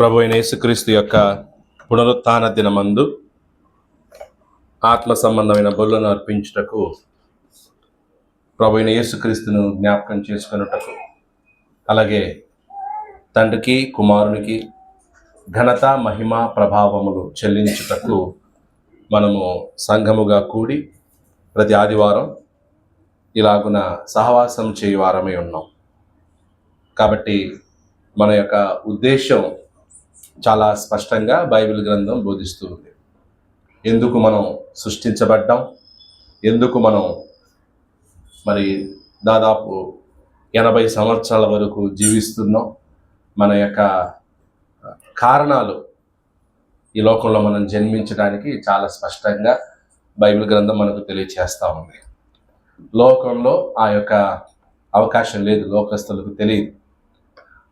ప్రభు అయిన యేసుక్రీస్తు యొక్క పునరుత్థాన దినమందు ఆత్మ సంబంధమైన బలులను అర్పించుటకు ప్రభు అయిన యేసుక్రీస్తును జ్ఞాపకం చేసుకొనుటకు, అలాగే తండ్రికి కుమారునికి ఘనత మహిమ ప్రభావములు చెల్లించుటకు మనము సంఘముగా కూడి ప్రతి ఆదివారం ఇలాగున సహవాసం చేయి వారమై ఉన్నాం. కాబట్టి మన యొక్క ఉద్దేశం చాలా స్పష్టంగా బైబిల్ గ్రంథం బోధిస్తూ ఉంది. ఎందుకు మనం సృష్టించబడ్డాం, ఎందుకు మనం మరి దాదాపు 80 సంవత్సరాల వరకు జీవిస్తున్నాం, మన యొక్క కారణాలు ఈ లోకంలో మనం జన్మించడానికి చాలా స్పష్టంగా బైబిల్ గ్రంథం మనకు తెలియచేస్తూ ఉంది. లోకంలో ఆ యొక్క అవకాశం లేదు, లోకస్తులకు తెలియదు.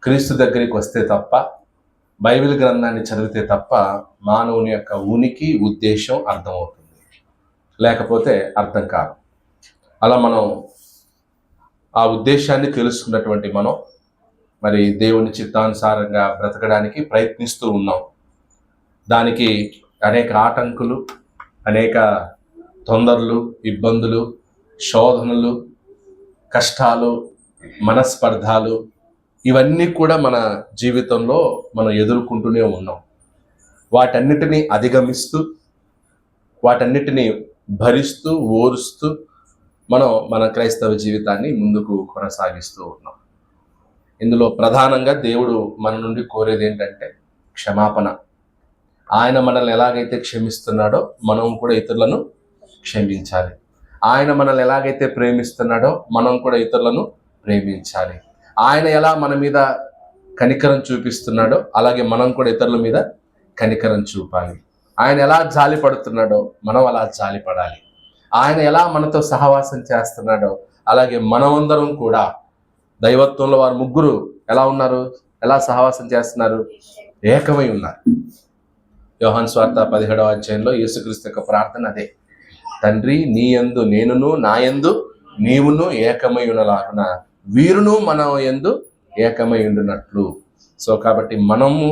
క్రీస్తు దగ్గరికి వస్తే తప్ప, బైబిల్ గ్రంథాన్ని చదివితే తప్ప మానవుని యొక్క ఉనికి ఉద్దేశం అర్థమవుతుంది, లేకపోతే అర్థం కాదు. అలా మనం ఆ ఉద్దేశాన్ని తెలుసుకున్నటువంటి మనం మరి దేవుని చిత్తానుసారంగా బ్రతకడానికి ప్రయత్నిస్తూ ఉన్నాం. దానికి అనేక ఆటంకులు, అనేక తొందరలు, ఇబ్బందులు, శోధనలు, కష్టాలు, మనస్పర్ధాలు, ఇవన్నీ కూడా మన జీవితంలో మనం ఎదుర్కొంటూనే ఉన్నాం. వాటన్నిటినీ అధిగమిస్తూ, వాటన్నిటినీ భరిస్తూ, ఓరుస్తూ మనం మన క్రైస్తవ జీవితాన్ని ముందుకు కొనసాగిస్తూ ఉన్నాం. ఇందులో ప్రధానంగా దేవుడు మన నుండి కోరేది ఏంటంటే క్షమాపణ. ఆయన మనల్ని ఎలాగైతే క్షమిస్తున్నాడో మనం కూడా ఇతరులను క్షమించాలి. ఆయన మనల్ని ఎలాగైతే ప్రేమిస్తున్నాడో మనం కూడా ఇతరులను ప్రేమించాలి. ఆయన ఎలా మన మీద కనికరం చూపిస్తున్నాడో అలాగే మనం కూడా ఇతరుల మీద కనికరం చూపాలి. ఆయన ఎలా జాలి పడుతున్నాడో మనం అలా జాలి పడాలి. ఆయన ఎలా మనతో సహవాసం చేస్తున్నాడో అలాగే మనమందరం కూడా దైవత్వంలో వారు ముగ్గురు ఎలా ఉన్నారు, ఎలా సహవాసం చేస్తున్నారు, ఏకమై ఉన్నారు. యోహాను సువార్త 17వ అధ్యాయంలో యేసుక్రీస్తు యొక్క ప్రార్థన అదే, తండ్రి నీ యందు నేనును, నా యందు నీవును ఏకమై ఉన్నలాగున వీరును మన యందు ఏకమై ఉండినట్లు. సో కాబట్టి మనము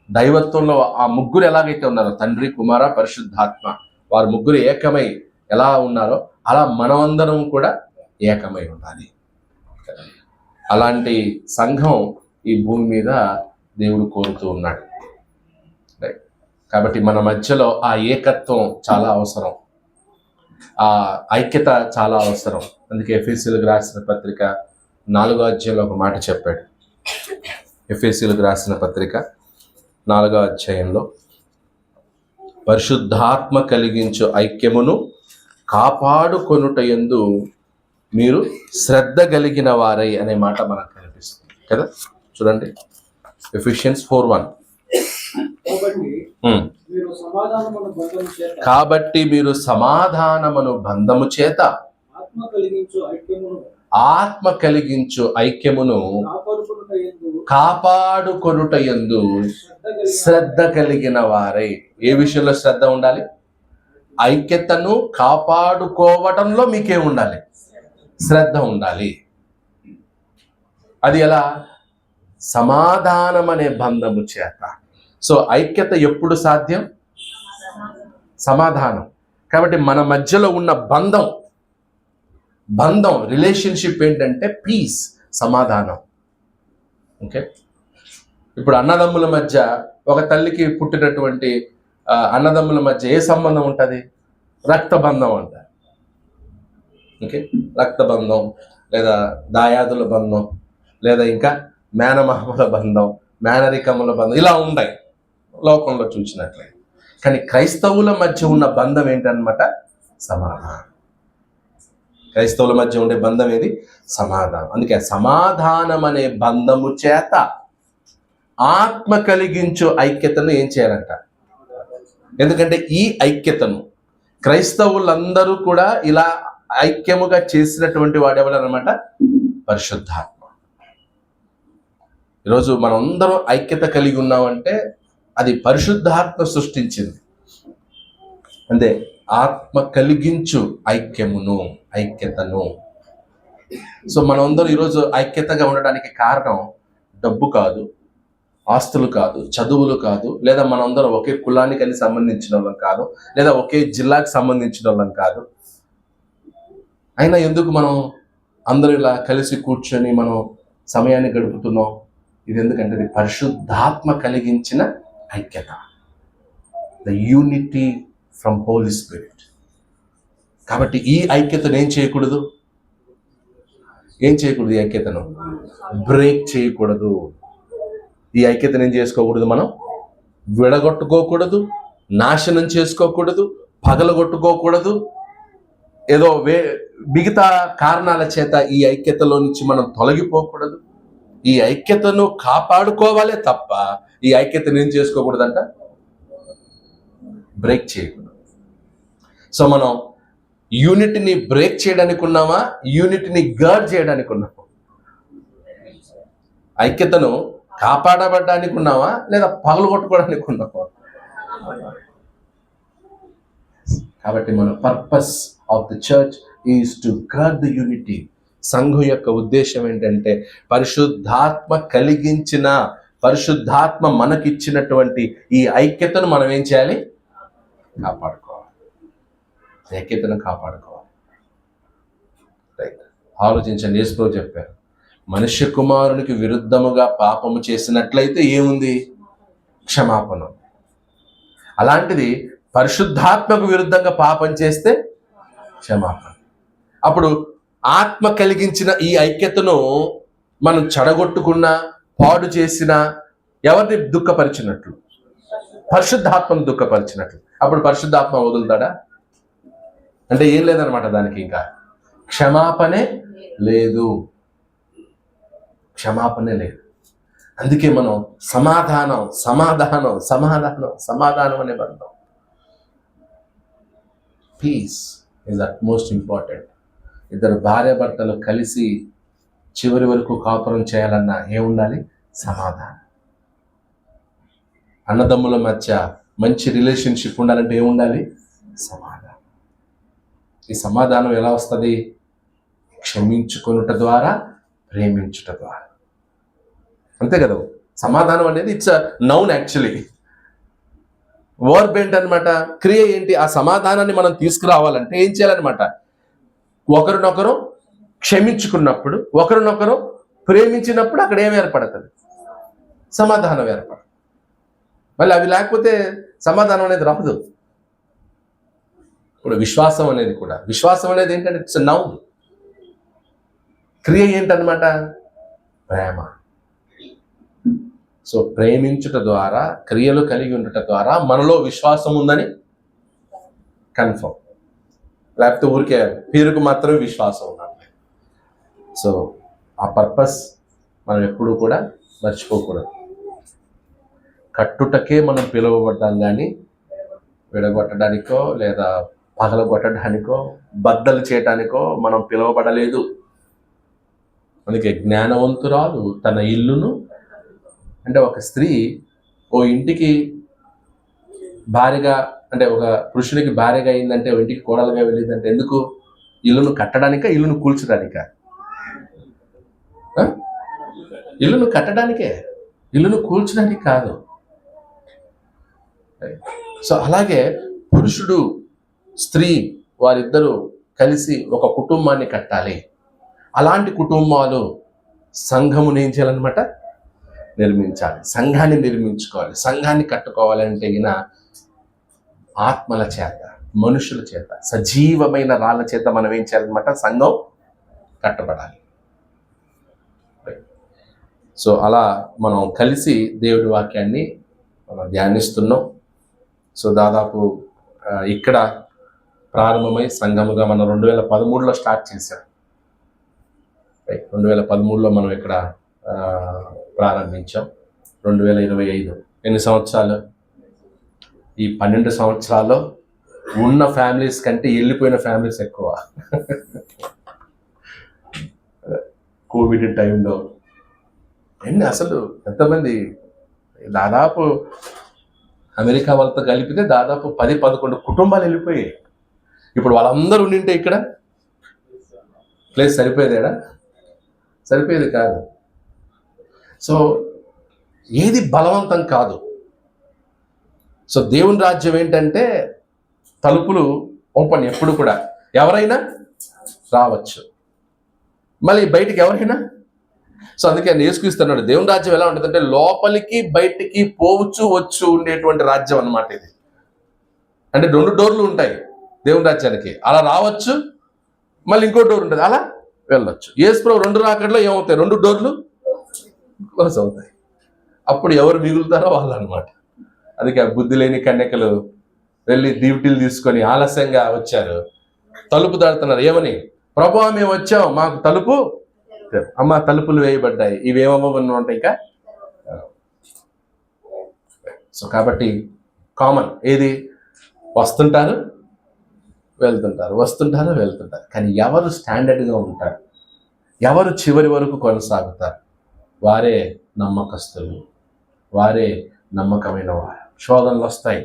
దైవత్వంలో ఆ ముగ్గురు ఎలాగైతే ఉన్నారో, తండ్రి కుమార పరిశుద్ధాత్మ, వారు ముగ్గురు ఏకమై ఎలా ఉన్నారో అలా మనమందరం కూడా ఏకమై ఉండాలి. అలాంటి సంఘం ఈ భూమి మీద దేవుడు కోరుతూ ఉన్నాడు. కాబట్టి మన మధ్యలో ఆ ఏకత్వం చాలా అవసరం, ఆ ఐక్యత చాలా అవసరం. అందుకే ఎఫెసీయులకు రాసిన పత్రిక 4వ అధ్యాయంలో ఒక మాట చెప్పాడు. ఎఫెసీయులకు రాసిన పత్రిక 4వ అధ్యాయంలో పరిశుద్ధాత్మ కలిగించు ఐక్యమును కాపాడుకొనుటయందు మీరు శ్రద్ధ కలిగిన వారై అనే మాట మనకు కనిపిస్తుంది కదా. చూడండి, ఎఫిషియన్స్ 4:1. కాబట్టి మీరు సమాధానమును బంధము చేత ఆత్మ కలిగించు ఐక్యమును కాపాడుకొనుటయందు శ్రద్ధ కలిగిన వారై. ఏ విషయంలో శ్రద్ధ ఉండాలి? ఐక్యతను కాపాడుకోవడంలో మీకే ఉండాలి, శ్రద్ధ ఉండాలి. అది ఎలా? సమాధానం అనే బంధము చేత. సో ఐక్యత ఎప్పుడు సాధ్యం? సమాధానం. కాబట్టి మన మధ్యలో ఉన్న బంధం రిలేషన్షిప్ ఏంటంటే పీస్, సమాధానం. ఓకే, ఇప్పుడు అన్నదమ్ముల మధ్య, ఒక తల్లికి పుట్టినటువంటి అన్నదమ్ముల మధ్య ఏ సంబంధం ఉంటుంది? రక్తబంధం అంటారు. ఓకే, రక్తబంధం లేదా దాయాదుల బంధం లేదా ఇంకా మేనమామల బంధం, మేనరికముల బంధం, ఇలా ఉంటాయి లోకంలో చూసినట్లయితే. కానీ క్రైస్తవుల మధ్య ఉన్న బంధం ఏంటన్నమాట? సమాధానం. క్రైస్తవుల మధ్య ఉండే బంధం ఏది? సమాధానం. అందుకే సమాధానం అనే బంధము చేత ఆత్మ కలిగించు ఐక్యతను ఏం చేయాలంట? ఎందుకంటే ఈ ఐక్యతను క్రైస్తవులందరూ కూడా ఇలా ఐక్యముగా చేసినటువంటి వాడెవడనమాట? పరిశుద్ధాత్మ. ఈరోజు మనందరం ఐక్యత కలిగి ఉన్నామంటే అది పరిశుద్ధాత్మ సృష్టించింది. అంతే, ఆత్మ కలిగించు ఐక్యతను. సో మనందరం ఈరోజు ఐక్యతగా ఉండడానికి కారణం డబ్బు కాదు, ఆస్తులు కాదు, చదువులు కాదు, లేదా మనందరం ఒకే కులానికి సంబంధించిన వాళ్ళం కాదు, లేదా ఒకే జిల్లాకి సంబంధించిన వాళ్ళం కాదు. అయినా ఎందుకు మనం అందరూ ఇలా కలిసి కూర్చొని మనం సమయాన్ని గడుపుతున్నాం? ఇది ఎందుకంటే ఇది పరిశుద్ధాత్మ కలిగించిన ఐక్యత, the unity from Holy Spirit. కాబట్టి ఈ ఐక్యతను ఏం చేయకూడదు? ఈ ఐక్యతను బ్రేక్ చేయకూడదు. ఈ ఐక్యతను ఏం చేసుకోకూడదు? మనం విడగొట్టుకోకూడదు, నాశనం చేసుకోకూడదు, పగలగొట్టుకోకూడదు. ఏదో మిగతా కారణాల చేత ఈ ఐక్యతలో నుంచి మనం తొలగిపోకూడదు. ఈ ఐక్యతను కాపాడుకోవాలే తప్ప ఈ ఐక్యతను ఏం చేసుకోకూడదంట? బ్రేక్ చేయకూడదు. సో మనం యూనిటీని బ్రేక్ చేయడానికి ఉన్నామా? యూనిటీని గర్డ్ చేయడానికి ఉన్నామా? ఐక్యతను కాపాడబడడానికి ఉన్నావా, లేదా పగలగొట్టుకోవడానికి ఉన్నావా? కాబట్టి మన purpose of the church is to guard the unity. సంఘం యొక్క ఉద్దేశం ఏంటంటే పరిశుద్ధాత్మ కలిగించిన, పరిశుద్ధాత్మ మనకిచ్చినటువంటి ఈ ఐక్యతను మనం ఏం చేయాలి? కాపాడుకోవాలి. ఐక్యతను కాపాడుకోవాలి. రైట్. ఆలోచించండి. యేసు చెప్పారు, మనుష్య కుమారునికి విరుద్ధముగా పాపము చేసినట్లయితే ఏముంది? క్షమాపణ. అలాంటిది పరిశుద్ధాత్మకు విరుద్ధంగా పాపం చేస్తే క్షమాపణ. అప్పుడు ఆత్మ కలిగించిన ఈ ఐక్యతను మనం చెడగొట్టుకున్నా, పాడు చేసినా ఎవరిని దుఃఖపరిచినట్లు? పరిశుద్ధాత్మను దుఃఖపరిచినట్లు. అప్పుడు పరిశుద్ధాత్మ వదులుతాడా? అంటే ఏం లేదనమాట. దానికి ఇంకా క్షమాపణే లేదు. అందుకే మనం సమాధానం అనే బంధం. Peace is that most important. ఇద్దరు భార్యాభర్తలు కలిసి చివరి వరకు కాపురం చేయాలన్నా ఏముండాలి? సమాధానం. అన్నదమ్ముల మధ్య మంచి రిలేషన్షిప్ ఉండాలంటే ఏముండాలి? సమాధానం. ఈ సమాధానం ఎలా వస్తుంది? క్షమించుకొనుట ద్వారా, ప్రేమించుట ద్వారా. అంతే కదా. సమాధానం అనేది it's a noun actually. Verb ఏంటనమాట? క్రియ ఏంటి? ఆ సమాధానాన్ని మనం తీసుకురావాలంటే ఏం చేయాలన్నమాట? ఒకరినొకరు క్షమించుకున్నప్పుడు, ఒకరినొకరు ప్రేమించినప్పుడు అక్కడ ఏం ఏర్పడుతుంది? సమాధానం ఏర్పడుతుంది. మళ్ళీ అవి లేకపోతే సమాధానం అనేది రాదు. ఇప్పుడు విశ్వాసం అనేది ఏంటంటే ఇట్స్ నౌన్. క్రియ ఏంటనమాట? ప్రేమ. సో ప్రేమించుట ద్వారా, క్రియలు కలిగి ఉండట ద్వారా మనలో విశ్వాసం ఉందని కన్ఫర్మ్. లేకపోతే ఊరికే పేరుకు మాత్రమే విశ్వాసం ఉండాలి. సో ఆ పర్పస్ మనం ఎప్పుడూ కూడా మర్చిపోకూడదు. కట్టుటకే మనం పిలువబడ్డాం, కానీ విడగొట్టడానికో లేదా పగలగొట్టడానికో బద్దలు చేయడానికో మనం పిలువబడలేదు. అందుకే జ్ఞానవంతురాలు తన ఇల్లును, అంటే ఒక స్త్రీ ఓ ఇంటికి భార్యగా, అంటే ఒక పురుషునికి భార్యగా అయిందంటే, ఓ ఇంటికి కోడలుగా వెళ్ళిందంటే ఎందుకు? ఇల్లును కట్టడానికా, ఇల్లును కూల్చడానికా? ఇల్లును కట్టడానికే, ఇల్లును కూల్చడానికి కాదు. సో అలాగే పురుషుడు, స్త్రీ వారిద్దరూ కలిసి ఒక కుటుంబాన్ని కట్టాలి. అలాంటి కుటుంబాలు సంఘమును ఏం చేయాలన్నమాట? నిర్మించాలి. సంఘాన్ని నిర్మించుకోవాలి. సంఘాన్ని కట్టుకోవాలంటే ఆత్మల చేత, మనుషుల చేత, సజీవమైన రాళ్ళ చేత మనం ఏం చేయాలన్నమాట? సంఘం కట్టబడాలి. సో అలా మనం కలిసి దేవుడి వాక్యాన్ని మనం ధ్యానిస్తున్నాం. సో దాదాపు ఇక్కడ ప్రారంభమై సంఘముగా మనం 2013లో స్టార్ట్ చేశాం. 2013లో మనం ఇక్కడ ప్రారంభించాం. 2025 ఎన్ని సంవత్సరాలు? ఈ 12 సంవత్సరాల్లో ఉన్న ఫ్యామిలీస్ కంటే వెళ్ళిపోయిన ఫ్యామిలీస్ ఎక్కువ. కోవిడ్ టైంలో అసలు ఎంతమంది, దాదాపు అమెరికా వాళ్ళతో కలిపితే దాదాపు 10-11 కుటుంబాలు వెళ్ళిపోయాయి. ఇప్పుడు వాళ్ళందరూ ఉండింటే ఇక్కడ ప్లేస్ సరిపోయేదేడా? సరిపోయేది కాదు. సో ఏది బలవంతం కాదు. సో దేవుని రాజ్యం ఏంటంటే తలుపులు ఓపెన్, ఎప్పుడు కూడా ఎవరైనా రావచ్చు, మళ్ళీ బయటికి ఎవరైనా. సో అందుకే ఆయన యేసుక్రీస్తున్నాడు, దేవుని రాజ్యం ఎలా ఉంటుందంటే లోపలికి బయటికి పోవచ్చు వచ్చు ఉండేటువంటి రాజ్యం అన్నమాట ఇది. అంటే 2 డోర్లు ఉంటాయి దేవుని రాజ్యానికి, అలా రావచ్చు, మళ్ళీ ఇంకో డోర్ ఉంటుంది, అలా వెళ్ళొచ్చు. యేసుప్రభు 2 రాకడలో ఏమవుతాయి, 2 డోర్లు క్లోజ్ అవుతాయి. అప్పుడు ఎవరు మిగులుతారో వాళ్ళు అనమాట. అందుకే బుద్ధి లేని కన్యకలు వెళ్ళి డ్యూటీలు తీసుకొని ఆలస్యంగా వచ్చారు, తలుపు దాడుతున్నారు. ఏమని? ప్రభువా మేము వచ్చాం, మాకు తలుపు అమ్మ, తలుపులు వేయబడ్డాయి, ఇవేమన్నా ఉంటాయి ఇంకా. సో కాబట్టి కామన్ ఏది? వస్తుంటారు వెళ్తుంటారు, వస్తుంటారు వెళ్తుంటారు. కానీ ఎవరు స్టాండర్డ్గా ఉంటారు, ఎవరు చివరి వరకు కొనసాగుతారు, వారే నమ్మకస్తులు, వారే నమ్మకమైన వారు. శోధనలు వస్తాయి,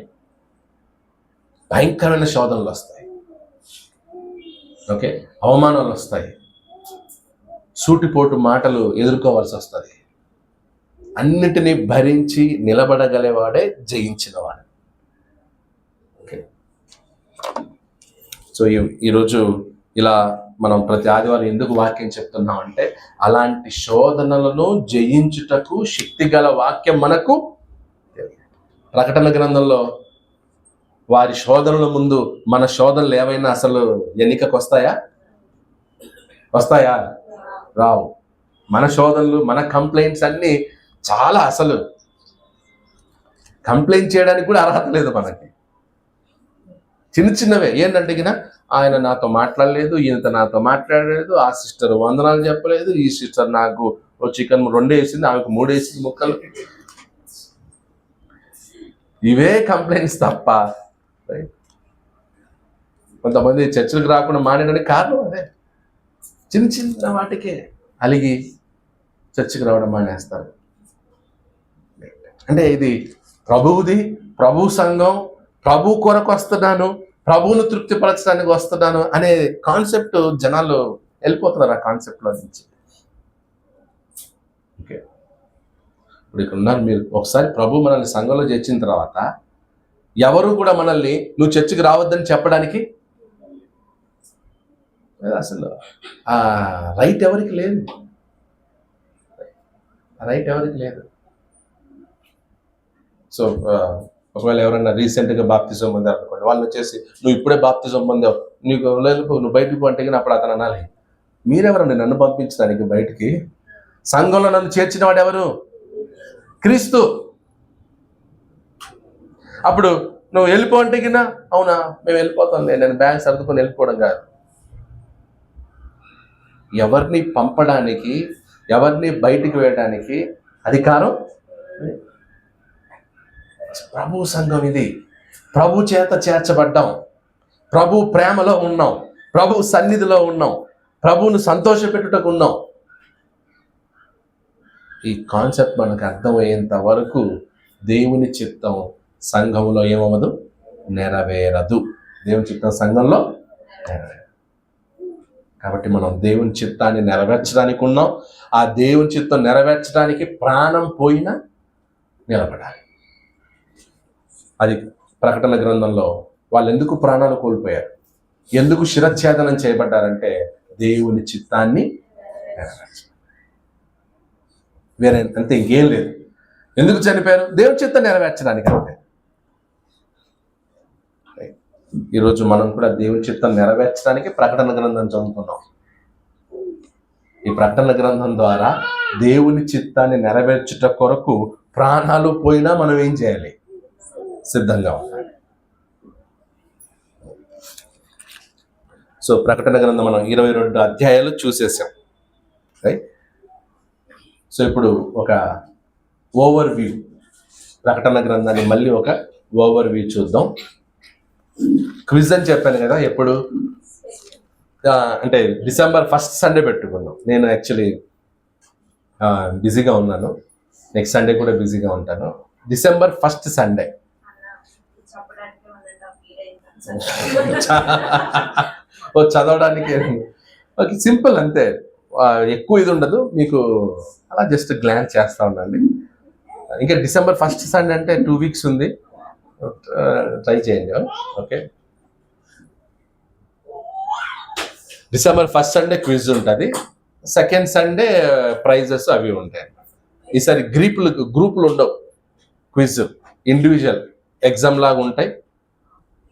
భయంకరమైన శోధనలు వస్తాయి, ఓకే, అవమానాలు వస్తాయి, సూటిపోటు మాటలు ఎదుర్కోవాల్సి వస్తుంది. అన్నిటినీ భరించి నిలబడగలేవాడే జయించినవాడు. ఓకే, సో ఈరోజు ఇలా మనం ప్రతి ఆదివారం ఎందుకు వాక్యం చెప్తున్నాం అంటే, అలాంటి శోధనలను జయించుటకు శక్తిగల వాక్యం మనకు. ప్రకటన గ్రంథంలో వారి శోధనల ముందు మన శోధనలు ఏవైనా అసలు ఎన్నికకు వస్తాయా? రావు. మన శోధనలు, మన కంప్లైంట్స్ అన్నీ చాలా, అసలు కంప్లైంట్ చేయడానికి కూడా అర్హత లేదు మనకి. చిన్న చిన్నవే ఏంటంటే, ఆయన నాతో మాట్లాడలేదు, ఈయనతో నాతో మాట్లాడలేదు, ఆ సిస్టర్ వందనాలు చెప్పలేదు, ఈ సిస్టర్ నాకు చికెన్ 2 వేసింది, ఆమెకు 3 వేసింది ముక్కలు. ఇవే కంప్లైంట్స్ తప్ప. కొంతమంది చర్చలకు రాకుండా మానేయడానికి కారణం అదే. చిన్న చిన్న వాటికే అలిగి చర్చకు రావడం మానేస్తారు. అంటే ఇది ప్రభువుది, ప్రభు సంఘం, ప్రభు కొరకు వస్తున్నాను, ప్రభువును తృప్తిపరచడానికి వస్తున్నాను అనే కాన్సెప్ట్ జనాలు వెళ్ళిపోతున్నారు ఆ కాన్సెప్ట్లో నుంచి. ఓకే, ఇప్పుడు ఇక్కడ ఉన్నారు మీరు. ఒకసారి ప్రభు మనల్ని సంఘంలో చేర్చిన తర్వాత ఎవరు కూడా మనల్ని నువ్వు చర్చికి రావద్దని చెప్పడానికి అసలు ఆ రైట్ ఎవరికి లేదు, సో ఒకవేళ ఎవరైనా రీసెంట్గా బాప్తిజం పొందారు అనుకోండి, వాళ్ళు వచ్చేసి నువ్వు ఇప్పుడే బాప్తిజం పొందావు, నీకు లేదు నువ్వు బయటికి పంటే అప్పుడు అతను అనాలి, మీరెవరండి నన్ను పంపించడానికి బయటికి? సంఘంలో నన్ను చేర్చిన వాడు ఎవరు? క్రీస్తు. అప్పుడు నువ్వు వెళ్ళిపో అంటే అవునా మేము వెళ్ళిపోతాంలే, నేను బ్యాగ్ సర్దుకొని వెళ్ళిపోవడం కాదు. ఎవరిని పంపడానికి, ఎవరిని బయటికి వేయడానికి అధికారం ప్రభు సంఘం ఇది. ప్రభు చేత చేర్చబడ్డాం, ప్రభు ప్రేమలో ఉన్నాం, ప్రభు సన్నిధిలో ఉన్నాం, ప్రభువును సంతోషపెట్టుటకు ఉన్నాం. ఈ కాన్సెప్ట్ మనకు అర్థమయ్యేంత వరకు దేవుని చిత్తం సంఘంలో ఏమవ్వదు, నెరవేరదు. దేవుని చిత్తం సంఘంలో నెరవేరదు. కాబట్టి మనం దేవుని చిత్తాన్ని నెరవేర్చడానికి ఉన్నాం. ఆ దేవుని చిత్తం నెరవేర్చడానికి ప్రాణం పోయినా నిలబడాలి. అది ప్రకటన గ్రంథంలో వాళ్ళు ఎందుకు ప్రాణాలు కోల్పోయారు, ఎందుకు శిరచ్ఛేదనం చేయబడ్డారంటే దేవుని చిత్తాన్ని నెరవేర్చాలి. వేరే అంతే, ఇంకేం లేదు. ఎందుకు చనిపోయారు? దేవుని చిత్తం నెరవేర్చడానికి అంతే. ఈరోజు మనం కూడా దేవుని చిత్తం నెరవేర్చడానికి ప్రకటన గ్రంథం చదువుతున్నాం. ఈ ప్రకటన గ్రంథం ద్వారా దేవుని చిత్తాన్ని నెరవేర్చుట కొరకు ప్రాణాలు పోయినా మనం ఏం చేయాలి? సిద్ధంగా ఉండాలి. సో ప్రకటన గ్రంథం మనం 22 అధ్యాయాలు చూసేసాం. రైట్? సో ఇప్పుడు ఒక ఓవర్ వ్యూ, ప్రకటన గ్రంథాన్ని మళ్ళీ ఒక ఓవర్ వ్యూ చూద్దాం. క్విజ్ అని చెప్పాను కదా, ఎప్పుడు అంటే December 1st సండే పెట్టుకున్నాం. నేను యాక్చువల్లీ బిజీగా ఉన్నాను, నెక్స్ట్ సండే కూడా బిజీగా ఉంటాను. December 1st సండే చదవడానికి ఓకే, సింపుల్ అంతే, ఎక్కువ ఇది ఉండదు మీకు, అలా జస్ట్ గ్లాన్స్ చేస్తూ ఉండండి. ఇంకా డిసెంబర్ 1st సండే అంటే 2 weeks ఉంది, ట్రై చేయండి. Okay, December 1st Sunday quiz ఉంటుంది, 2nd సండే ప్రైజెస్ అవి ఉంటాయి. ఈసారి గ్రూపులు ఉండవు, క్విజ్ ఇండివిజువల్ ఎగ్జామ్ లాగా ఉంటాయి.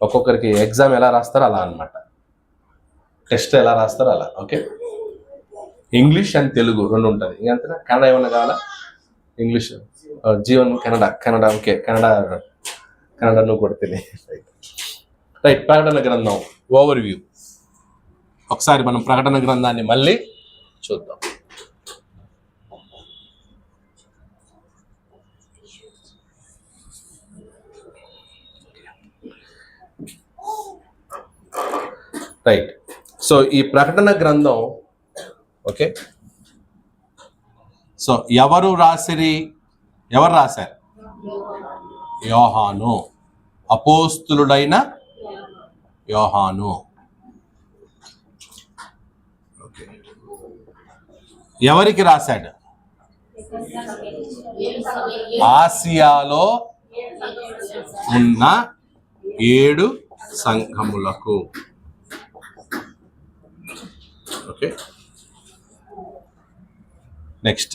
ఒక్కొక్కరికి ఎగ్జామ్ ఎలా రాస్తారో అలా అనమాట, టెస్ట్ ఎలా రాస్తారో అలా. ఓకే, ఇంగ్లీష్ అండ్ తెలుగు 2 ఉంటుంది. ఇంకంతేనా? కన్నడ ఏమన్నా కావాలా? ఇంగ్లీష్, జీవన్ కన్నడ. ఓకే, కన్నడ నువ్వు కొడితే రైట్. ప్రకటన గ్రంథం ఓవర్ వ్యూ. ఒకసారి మనం ప్రకటన గ్రంథాన్ని మళ్ళీ చూద్దాం. రైట్. సో ఈ ప్రకటన గ్రంథం, ఓకే, సో ఎవరు రాశారు? యోహాను, అపోస్తులుడైన యోహాను. ఓకే, ఎవరికి రాశాడు? ఆసియాలో ఉన్న 7 సంఘములకు. ఓకే, నెక్స్ట్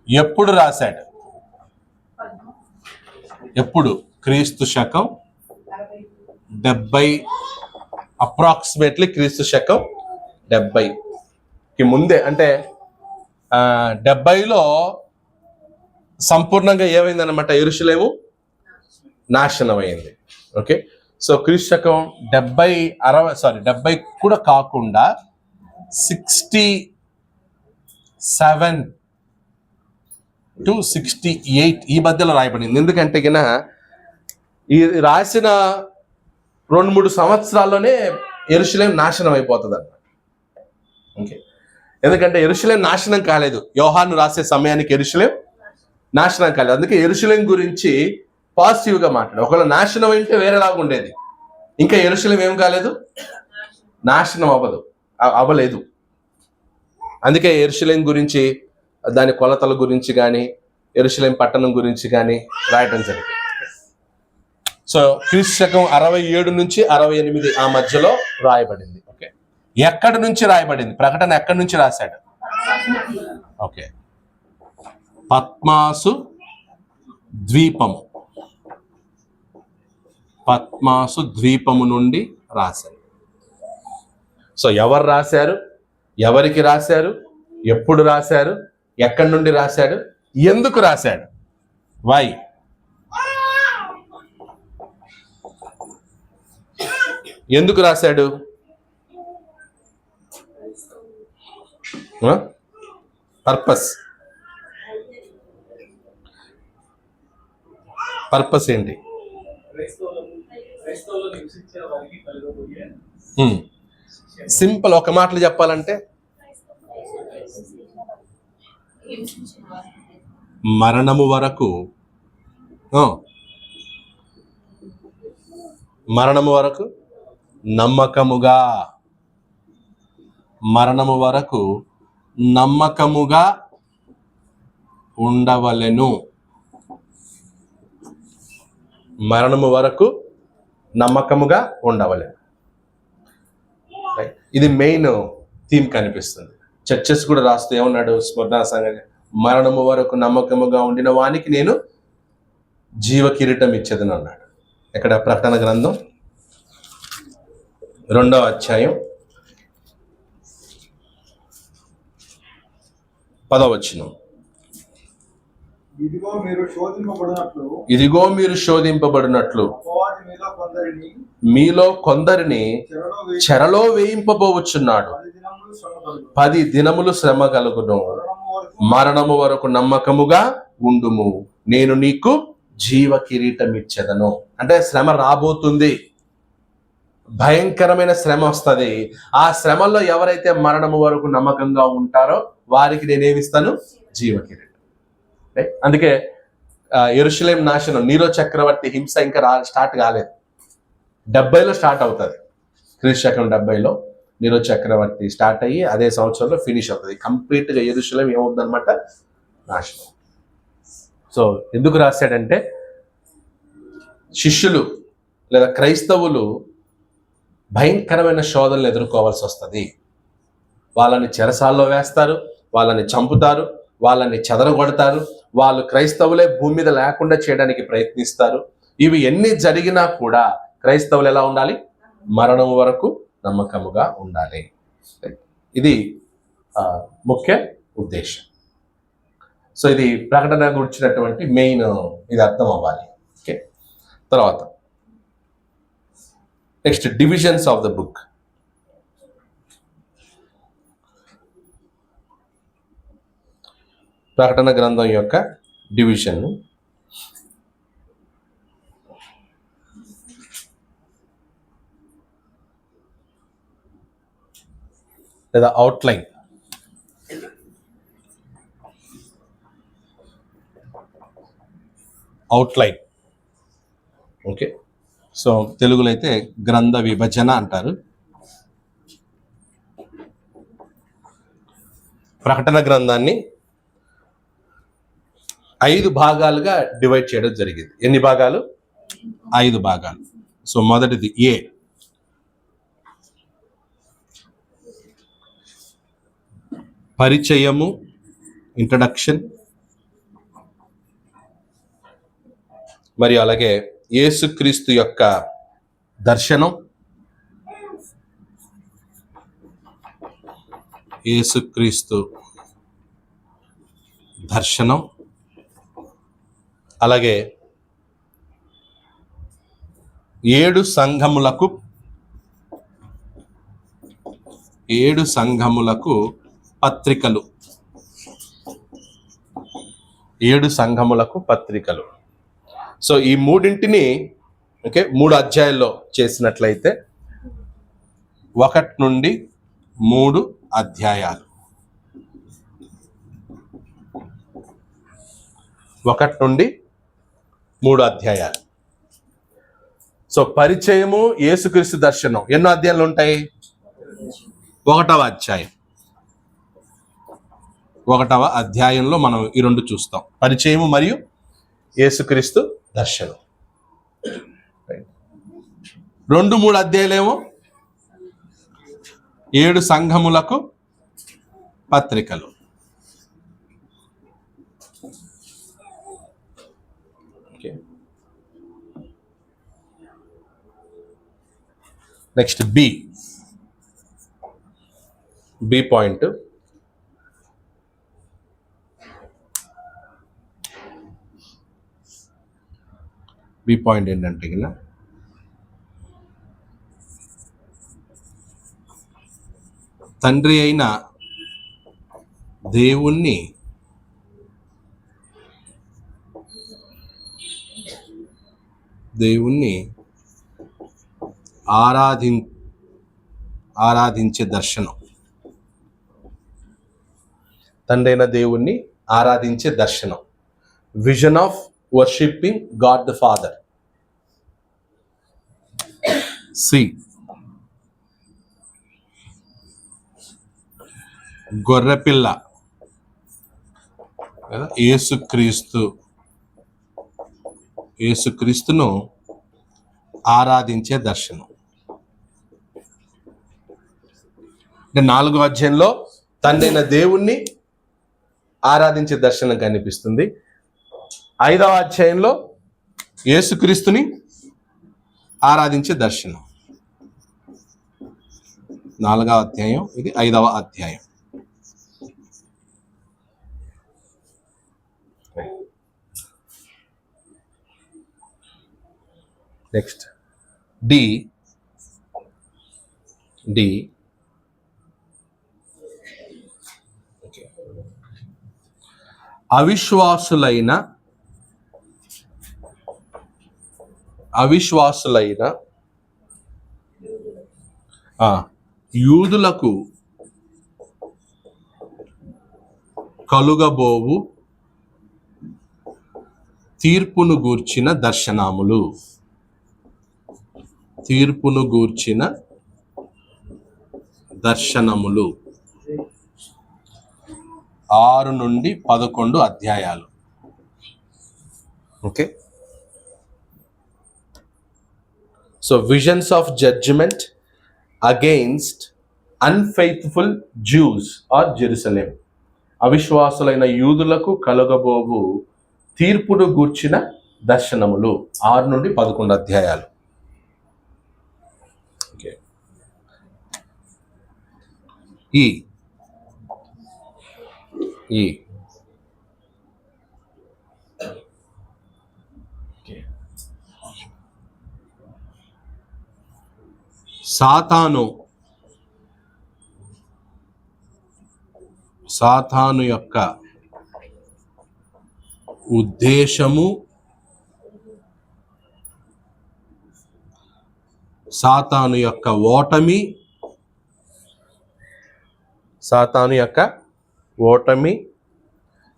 ఎప్పుడు రాశాడు? ఎప్పుడు? క్రీస్తు శకం 70, అప్రాక్సిమేట్లీ క్రీస్తు శకం 70కి ముందే. అంటే 70లో సంపూర్ణంగా ఏమైందన్నమాట? యెరూషలేము నాశనం అయింది. ఓకే, సో క్రీస్తు శకం 70 కూడా కాకుండా 67 to 68 ఈ మధ్యలో రాయబడింది. ఎందుకంటే గిన ఈ రాసిన 2-3 సంవత్సరాల్లోనే యెరూషలేం నాశనం అయిపోతుంది అన్నమాట. ఓకే, ఎందుకంటే యెరూషలేం నాశనం కాలేదు, యోహాను రాసే సమయానికి యెరూషలేం నాశనం కాలేదు. అందుకే యెరూషలేం గురించి పాజిటివ్గా మాట్లాడు. ఒకవేళ నాశనం అయితే వేరేలాగా ఉండేది. ఇంకా యెరూషలేం ఏం కాలేదు, నాశనం అవ్వలేదు. అందుకే యెరూషలేం గురించి, దాని కొలతల గురించి కానీ, యెరూషలేం పట్టణం గురించి కానీ రాయటం జరిగింది. సో క్రీస్తు శకం 67 నుంచి 68 ఆ మధ్యలో రాయబడింది. ఓకే, ఎక్కడి నుంచి రాయబడింది? ప్రకటన ఎక్కడి నుంచి రాశాడు? ఓకే, పద్మాసు ద్వీపము నుండి రాశారు. సో ఎవరు రాశారు? ఎవరికి రాశారు? ఎప్పుడు రాశారు? ఎక్కడి నుండి రాశాడు? ఎందుకు రాశాడు? వై? ఎందుకు రాశాడు? పర్పస్ ఏంటి? సింపుల్, ఒక మాటలు చెప్పాలంటే మరణము వరకు నమ్మకముగా ఉండవలెను. మరణము వరకు నమ్మకముగా ఉండవలెను. ఇది మెయిన్ థీమ్ కనిపిస్తుంది. చర్చెస్ కూడా రాస్తూ ఏమన్నాడు? స్మరణ సంఘం, మరణము వరకు నమ్మకముగా ఉండిన వానికి నేను జీవ కిరీటం ఇచ్చేదని అన్నాడు. ఇక్కడ ప్రకటన గ్రంథం 2వ అధ్యాయం 10వ వచనం. ఇదిగో మీరు శోధింపబడినట్లు మీలో కొందరిని చెరలో వేయింపబోవచ్చున్నాడు. 10 దినములు శ్రమ కలుగును. మరణము వరకు నమ్మకముగా ఉండుము, నేను నీకు జీవ కిరీటం ఇచ్చేదను. అంటే శ్రమ రాబోతుంది, భయంకరమైన శ్రమ వస్తుంది. ఆ శ్రమలో ఎవరైతే మరణము వరకు నమ్మకంగా ఉంటారో వారికి నేనేమిస్తాను? జీవ కిరీటం. అందుకే యెరూషలేం నాశనం, నీరో చక్రవర్తి హింస ఇంకా స్టార్ట్ కాలేదు. 70లో స్టార్ట్ అవుతుంది. క్రీస్తు శకం 70లో నీరో చక్రవర్తి స్టార్ట్ అయ్యి అదే సంవత్సరంలో ఫినిష్ అవుతుంది. కంప్లీట్గా యెరూషలేం ఏమవుతుంది అనమాట? నాశనం. సో ఎందుకు రాశాడంటే శిష్యులు లేదా క్రైస్తవులు భయంకరమైన శోధనలు ఎదుర్కోవాల్సి వస్తుంది. వాళ్ళని చెరసాల్లో వేస్తారు, వాళ్ళని చంపుతారు, వాళ్ళని చెదరగొడతారు, వాళ్ళు క్రైస్తవులే భూమి మీద లేకుండా చేయడానికి ప్రయత్నిస్తారు. ఇవి ఎన్ని జరిగినా కూడా క్రైస్తవులు ఎలా ఉండాలి? మరణం వరకు నమ్మకముగా ఉండాలి. ఇది ముఖ్య ఉద్దేశం. సో ఇది ప్రకటన గురించినటువంటి మెయిన్ ఇది అర్థం అవ్వాలి. ఓకే, తర్వాత next divisions of the book. ప్రకటన గ్రంథం యొక్క డివిజన్ లేదా అవుట్లైన్. ఓకే, సో తెలుగులో అయితే గ్రంథ విభజన అంటారు. ప్రకటన గ్రంథాన్ని 5 భాగాలుగా డివైడ్ చేయడం జరిగింది. ఎన్ని భాగాలు? 5 భాగాలు. సో మొదటిది ఏ, పరిచయము, ఇంట్రడక్షన్, మరియు అలాగే యేసుక్రీస్తు యొక్క దర్శనం, యేసుక్రీస్తు దర్శనం, అలాగే 7 సంఘములకు పత్రికలు. 7 సంఘములకు పత్రికలు. సో ఈ మూడింటిని 3 అధ్యాయాల్లో చేసినట్లయితే 1 నుండి 3 అధ్యాయాలు. 1 నుండి 3 అధ్యాయాలు. సో పరిచయము, యేసుక్రీస్తు దర్శనం ఎన్నో అధ్యాయాలు ఉంటాయి? 1వ అధ్యాయం. 1వ అధ్యాయంలో మనం ఈ 2 చూస్తాం, పరిచయము మరియు యేసుక్రీస్తు దర్శనం. 2-3 అధ్యాయులేమో 7 సంఘములకు పత్రికలు. Next B point. B point ఏంటంటే తండ్రి అయిన దేవుణ్ణి ఆరాధించే దర్శనం. తండ్రి అయిన దేవుణ్ణి ఆరాధించే దర్శనం. Vision of worshipping God the Father. C, గొర్రెపిల్ల, యేసుక్రీస్తును ఆరాధించే దర్శనం. అంటే 4వ అధ్యాయంలో తండ్రి అయిన దేవుణ్ణి ఆరాధించే దర్శనం కనిపిస్తుంది. 5వ అధ్యాయంలో యేసుక్రీస్తుని ఆరాధించే దర్శనం. 4వ అధ్యాయం, ఇది 5వ అధ్యాయం. Next D. అవిశ్వాసులైన యూదులకు కలుగబోవు తీర్పును గూర్చిన దర్శనములు. 6 నుండి 11 అధ్యాయాలు. Okay, so visions of judgment against unfaithful Jews or Jerusalem. అవిశ్వాసులైన యూదులకు కలుగబోవు తీర్పును గూర్చిన దర్శనములు. 6 నుండి 11 అధ్యాయాలు. ఓకే, ఈ సాతాను యొక్క ఉద్దేశము, సాతాను యొక్క ఓటమి,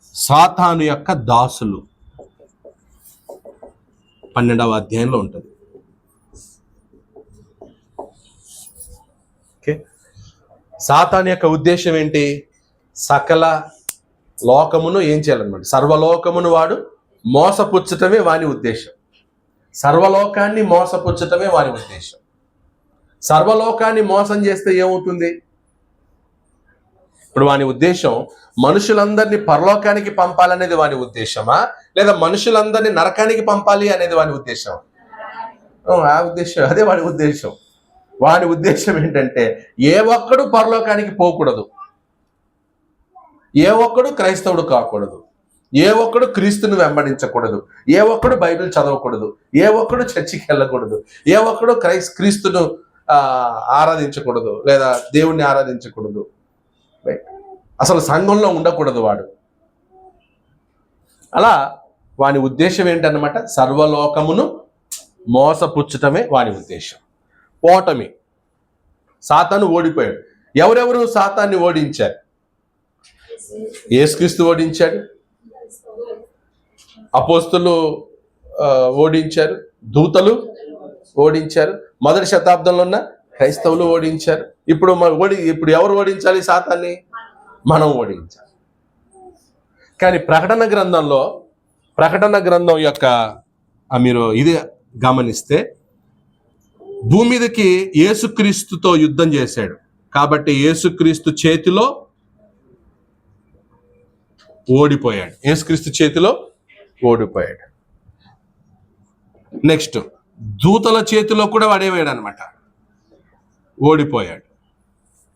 సాతాను యొక్క దాసులు 12వ అధ్యాయంలో ఉంటుంది. ఓకే, సాతాను యొక్క ఉద్దేశం ఏంటి? సకల లోకమును ఏం చేయాలన్నమాట? సర్వలోకమును వాడు మోసపుచ్చటమే వాని ఉద్దేశం. సర్వలోకాన్ని మోసపుచ్చటమే వాని ఉద్దేశం. సర్వలోకాన్ని మోసం చేస్తే ఏమవుతుంది? ఇప్పుడు వాని ఉద్దేశం మనుషులందరినీ పరలోకానికి పంపాలనేది వాని ఉద్దేశమా, లేదా మనుషులందరినీ నరకానికి పంపాలి అనేది వాని ఉద్దేశమా? ఆ ఉద్దేశం, అదే వాడి ఉద్దేశం. వాని ఉద్దేశం ఏంటంటే ఏ ఒక్కడు పరలోకానికి పోకూడదు, ఏ ఒక్కడు క్రైస్తవుడు కాకూడదు, ఏ ఒక్కడు క్రీస్తుని వెంబడించకూడదు, ఏ ఒక్కడు బైబిల్ చదవకూడదు, ఏ ఒక్కడు చర్చికి వెళ్ళకూడదు, ఏ ఒక్కడు క్రీస్తును ఆరాధించకూడదు, లేదా దేవుణ్ణి ఆరాధించకూడదు, అసలు సంఘంలో ఉండకూడదు వాడు. అలా వాని ఉద్దేశం ఏంటన్నమాట? సర్వలోకమును మోసపుచ్చటమే వాని ఉద్దేశం. ఓటమి, సాతాను ఓడిపోయాడు. ఎవరెవరు సాతాన్ని ఓడించారు? యేసుక్రీస్తు ఓడించాడు, అపోస్తులు ఓడించారు, దూతలు ఓడించారు, మొదటి శతాబ్దంలో ఉన్న క్రైస్తవులు ఓడించారు. ఇప్పుడు ఎవరు ఓడించాలి సాతాన్ని? మనం ఓడించాలి. కానీ ప్రకటన గ్రంథం యొక్క మీరు ఇది గమనిస్తే భూమి మీదకి యేసుక్రీస్తుతో యుద్ధం చేశాడు కాబట్టి యేసుక్రీస్తు చేతిలో ఓడిపోయాడు. యేసుక్రీస్తు చేతిలో ఓడిపోయాడు. నెక్స్ట్ దూతల చేతిలో కూడా వాడేవాడు అనమాట, ఓడిపోయాడు.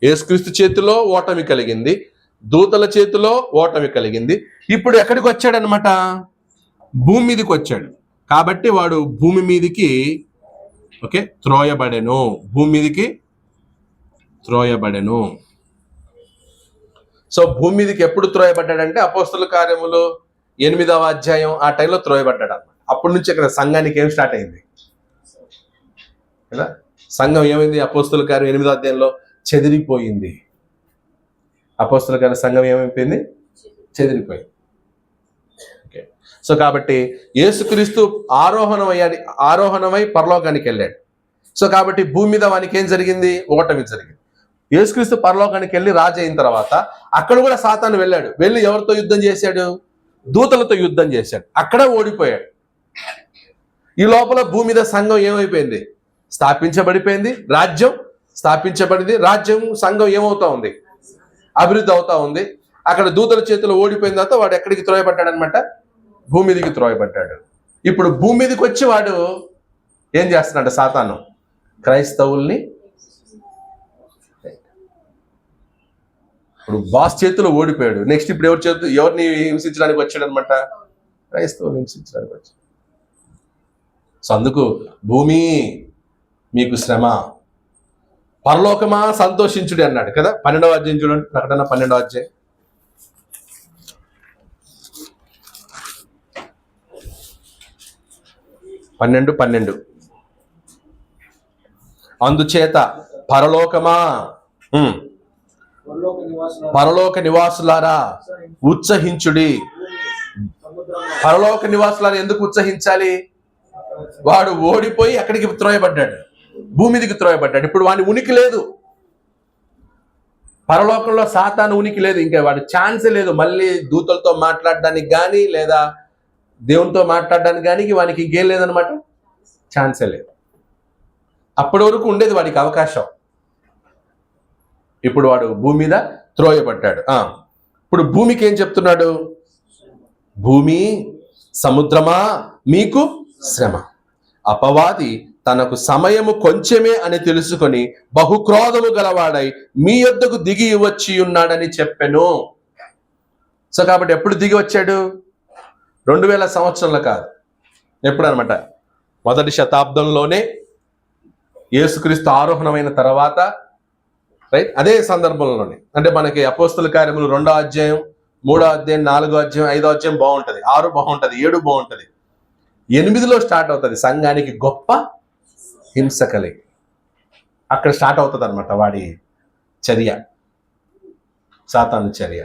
యేసుక్రీస్తు చేతిలో ఓటమి కలిగింది, దూతల చేతిలో ఓటమి కలిగింది. ఇప్పుడు ఎక్కడికి వచ్చాడనమాట? భూమి మీదకి వచ్చాడు. కాబట్టి వాడు భూమి మీదికి త్రోయబడెను. భూమి మీదికి త్రోయబడెను. సో భూమి మీదకి ఎప్పుడు త్రోయబడ్డాడంటే అపోస్తుల కార్యములు 8వ అధ్యాయం ఆ టైంలో త్రోయబడ్డాడు అనమాట. అప్పటి నుంచి ఇక్కడ సంఘానికి ఏం స్టార్ట్ అయింది కదా? సంఘం ఏమైంది? అపోస్తుల కార్యం 8వ అధ్యాయంలో చెదిరిపోయింది. అపోస్తుల కార్యం సంఘం ఏమైపోయింది? చెదిరిపోయింది. ఓకే, సో కాబట్టి యేసుక్రీస్తు ఆరోహణమై పరలోకానికి వెళ్ళాడు. సో కాబట్టి భూమి మీద వానికి ఏం జరిగింది? ఓటమి జరిగింది. యేసుక్రీస్తు పరలోకానికి వెళ్ళి రాజు అయిన తర్వాత అక్కడ కూడా సాతాను వెళ్ళాడు. వెళ్ళి ఎవరితో యుద్ధం చేశాడు? దూతలతో యుద్ధం చేశాడు. అక్కడ ఓడిపోయాడు. ఈ లోపల భూమి మీద సంఘం ఏమైపోయింది? స్థాపించబడిపోయింది. రాజ్యం స్థాపించబడింది. రాజ్యం సంఘం ఏమవుతా ఉంది? అభివృద్ధి అవుతా ఉంది. అక్కడ దూతల చేతిలో ఓడిపోయిన తర్వాత వాడు ఎక్కడికి త్రోయబడ్డాడు అనమాట? భూమి మీదకి త్రోయబడ్డాడు. ఇప్పుడు భూమి మీదకి వచ్చి వాడు ఏం చేస్తున్నాడు? సాతాను క్రైస్తవుల్ని ఇప్పుడు బాస్ చేతిలో ఓడిపోయాడు. నెక్స్ట్ ఇప్పుడు ఎవరిని హింసించడానికి వచ్చాడు అనమాట? క్రైస్తవుని హింసించడానికి వచ్చాడు. సో అందుకు భూమి మీకు శ్రమ, పరలోకమా సంతోషించుడి అన్నాడు కదా. 12వ అధ్యాయం చూడండి, ప్రకటన 12వ అధ్యాయం 12. అందుచేత పరలోకమా, పరలోక నివాసులారా ఉత్సహించుడి. పరలోక నివాసులారా ఎందుకు ఉత్సహించాలి? వాడు ఓడిపోయి ఎక్కడికి త్రోయబడ్డాడు? భూమి మీదకి త్రోయబడ్డాడు. ఇప్పుడు వాని ఉనికి లేదు. పరలోకంలో సాతాను ఉనికి లేదు. ఇంకా వాడి ఛాన్సే లేదు మళ్ళీ దూతలతో మాట్లాడడానికి కానీ లేదా దేవునితో మాట్లాడడానికి కానీ వానికి ఇంకేం లేదనమాట, ఛాన్సే లేదు. అప్పటి వరకు ఉండేది వాడికి అవకాశం. ఇప్పుడు వాడు భూమి మీద త్రోయబడ్డాడు. ఇప్పుడు భూమికి ఏం చెప్తున్నాడు? భూమి, సముద్రమా మీకు శ్రమ. అపవాది తనకు సమయము కొంచెమే అని తెలుసుకొని బహుక్రోధము గలవాడై మీ యొద్దకు దిగి వచ్చి ఉన్నాడని చెప్పెను. సో కాబట్టి ఎప్పుడు దిగి వచ్చాడు? 2000 సంవత్సరంలో కాదు, ఎప్పుడు అనమాట, మొదటి శతాబ్దంలోనే యేసుక్రీస్తు ఆరోహణమైన తర్వాత, రైట్, అదే సందర్భంలోనే. అంటే మనకి అపోస్తల కార్యములు 2వ అధ్యాయం, 3వ అధ్యాయం, 4వ అధ్యాయం, 5వ అధ్యాయం బాగుంటుంది, 6 బాగుంటుంది, 7 బాగుంటుంది, 8లో స్టార్ట్ అవుతుంది సంఘానికి గొప్ప హింస కలిగి. అక్కడ స్టార్ట్ అవుతుంది అనమాట వాడి చర్య, సాతాను చర్య.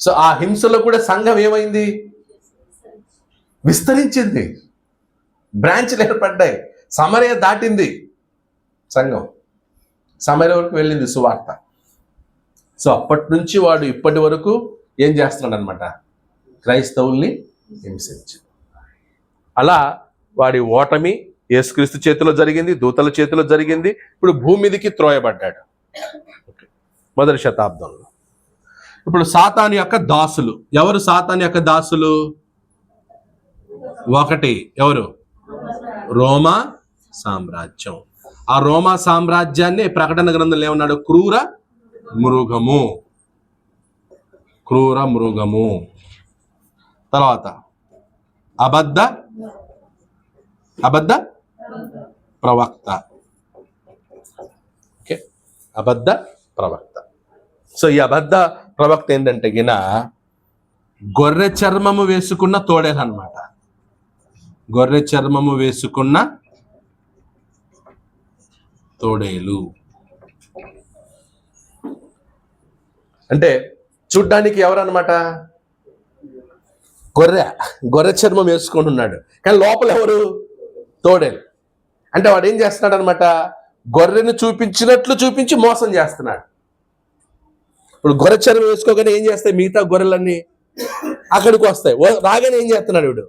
సో ఆ హింసలో కూడా సంఘం ఏమైంది? విస్తరించింది, బ్రాంచ్లు ఏర్పడ్డాయి, సమరయ దాటింది సంఘం, సమరయ వరకు వెళ్ళింది సువార్త. సో అప్పటి నుంచి వాడు ఇప్పటి వరకు ఏం చేస్తున్నాడు అనమాట? క్రైస్తవుల్ని హింసించి. అలా వాడి ఓటమి యేసుక్రీస్తు చేతిలో జరిగింది, దూతల చేతిలో జరిగింది. ఇప్పుడు భూమి మీదకి త్రోయబడ్డాడు మొదటి శతాబ్దంలో. ఇప్పుడు సాతాను యొక్క దాసులు ఎవరు? సాతాను యొక్క దాసులు ఒకటి ఎవరు? రోమా సామ్రాజ్యం. ఆ రోమా సామ్రాజ్యాన్ని ప్రకటన గ్రంథంలో ఏమన్నాడు? క్రూర మృగము. క్రూర మృగము. తర్వాత అబద్ధ ప్రవక్త. ఓకే, అబద్ధ ప్రవక్త. సో ఈ అబద్ధ ప్రవక్త ఏంటంటే గిన గొర్రె చర్మము వేసుకున్న తోడేలు అన్నమాట. గొర్రె చర్మము వేసుకున్న తోడేలు అంటే చూడ్డానికి ఎవరన్నమాట? గొర్రె చర్మం వేసుకొని ఉన్నాడు, కానీ లోపల ఎవరు? తోడేలు. అంటే వాడు ఏం చేస్తున్నాడు అనమాట? గొర్రెను చూపించినట్లు చూపించి మోసం చేస్తున్నాడు. ఇప్పుడు గొర్రె చర్మం వేసుకోగానే ఏం చేస్తాయి మిగతా గొర్రెలన్నీ? అక్కడికి వస్తాయి. రాగానే ఏం చేస్తున్నాడు వీడు?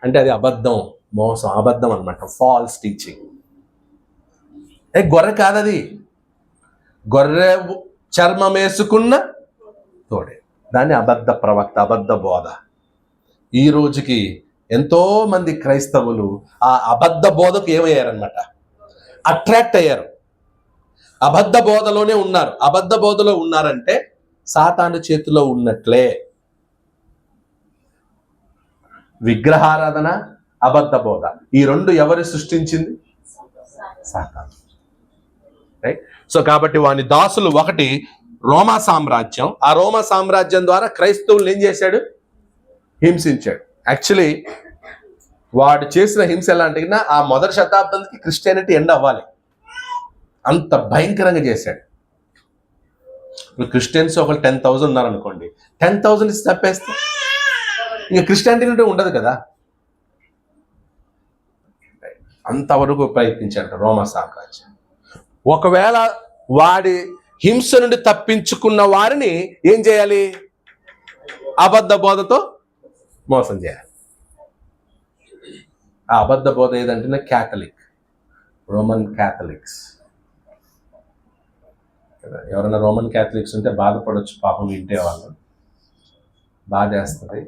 అంటే అది అబద్ధం, మోసం, అబద్ధం అనమాట, ఫాల్స్ టీచింగ్. గొర్రె కాదది, గొర్రె చర్మం వేసుకున్న తోడే, దాన్ని అబద్ధ ప్రవక్త, అబద్ధ బోధ. ఈ రోజుకి ఎంతో మంది క్రైస్తవులు ఆ అబద్ధ బోధకు ఏమయ్యారనమాట? అట్రాక్ట్ అయ్యారు, అబద్ధ బోధలోనే ఉన్నారు. అబద్ధ బోధలో ఉన్నారంటే సాతాను చేతిలో ఉన్నట్లే. విగ్రహారాధన, అబద్ధ బోధ, ఈ రెండు ఎవరు సృష్టించింది? సాతాను. రైట్. సో కాబట్టి వాని దాసులు ఒకటి రోమా సామ్రాజ్యం. ఆ రోమా సామ్రాజ్యం ద్వారా క్రైస్తవులు ఏం చేశాడు? హింసించాడు. యాక్చువల్లీ వాడు చేసిన హింస ఎలా అంటే ఆ మొదటి శతాబ్దానికి క్రిస్టియానిటీ ఎండ్ అవ్వాలి, అంత భయంకరంగా చేశాడు. ఇప్పుడు క్రిస్టియన్స్ ఒకళ్ళు 10,000 ఉన్నారనుకోండి, 10,000 ఇచ్చి తప్పేస్తే ఇంకా క్రిస్టియానిటీ అంటే ఉండదు కదా. అంతవరకు ప్రయత్నించాడు రోమా సామ్రాజ్యం. ఒకవేళ వాడి హింస నుండి తప్పించుకున్న వారిని ఏం చేయాలి? అబద్ధ బోధతో మోసం చేయాలి. ఆ అబద్ధ బోధ ఏదంటే క్యాథలిక్, రోమన్ క్యాథలిక్స్. ఎవరైనా రోమన్ క్యాథలిక్స్ ఉంటే బాధపడవచ్చు, పాపం వింటే వాళ్ళు బాధ వేస్తుంది.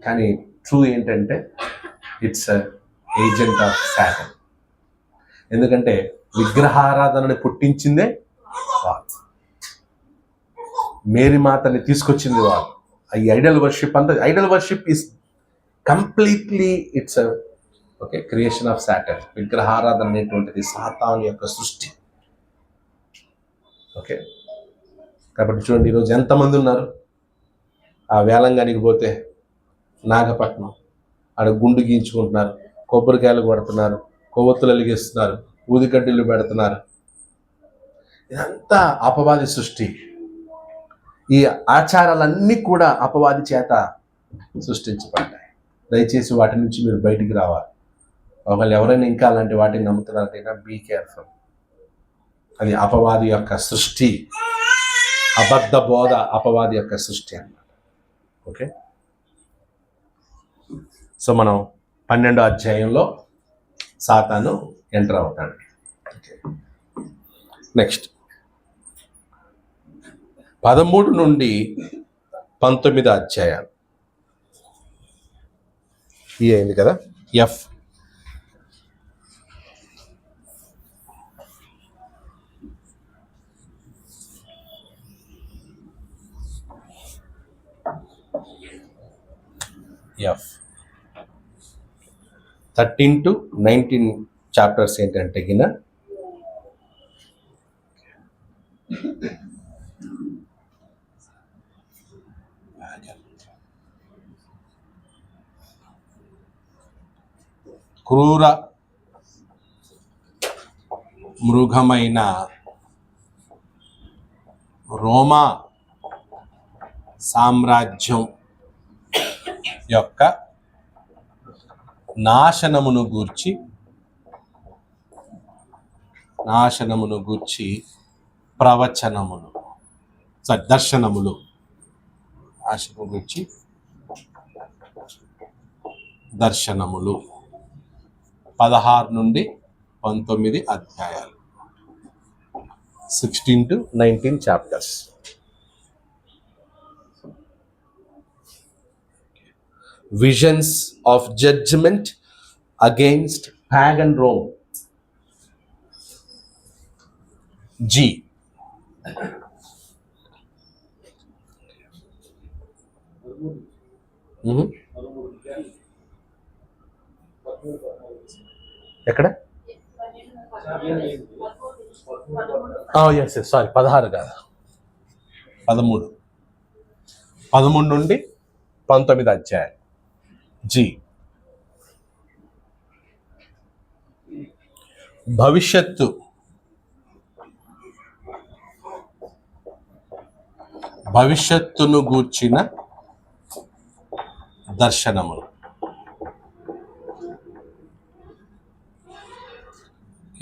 కానీ ట్రూ ఏంటంటే ఇట్స్ ఏజెంట్ ఆఫ్ సాటన్. ఎందుకంటే విగ్రహారాధనని పుట్టించిందే వాళ్ళు, మేరీ మాతని తీసుకొచ్చింది వాళ్ళు. ఈ ఐడల్ వర్షిప్ అంతా, Idol worship is completely it's okay creation of Satan. విగ్రహారాధన అనేటువంటిది సాతాను యొక్క సృష్టి. ఓకే, కాబట్టి చూడండి ఈరోజు ఎంతమంది ఉన్నారు. ఆ వేలంగానికి పోతే నాగపట్నం ఆడ గుండు గీయించుకుంటున్నారు, కొబ్బరికాయలు కొడుతున్నారు, కొవ్వొత్తులు వెలిగిస్తున్నారు, ఊదికడ్డీలు పెడుతున్నారు. ఇదంతా అపవాది సృష్టి. ఈ ఆచారాలన్నీ కూడా అపవాది చేత సృష్టించబడ్డాయి. దయచేసి వాటి నుంచి మీరు బయటికి రావాలి. ఒకళ్ళు ఎవరైనా ఇంకా అలాంటి వాటిని నమ్ముతున్నారంటే బీ కేర్ఫుల్. అది అపవాది యొక్క సృష్టి, అబద్ధ బోధ అపవాది యొక్క సృష్టి అన్నమాట. ఓకే, సో మనం 12వ అధ్యాయంలో సాతాను ఎంటర్ అవుతాడు. నెక్స్ట్ 13 నుండి 19 అధ్యాయాలు. ఈ అయింది కదా, ఎఫ్. ఎఫ్ 13 to 19 చాప్టర్స్ ఏంటంటే గిన క్రూర మృగమైన రోమా సామ్రాజ్యం యొక్క నాశనమును గూర్చి ప్రవచనములు, దర్శనములు, నాశనము గూర్చి దర్శనములు 16 నుండి 19 అధ్యాయాలు, 16 to 19 chapters. Visions of judgment against pagan Rome. G. ఎక్కడ? ఎస్, సారీ, 16 కాదు, 13 నుండి 19 అధ్యాయం. జీ. భవిష్యత్తును గూర్చిన దర్శనములు.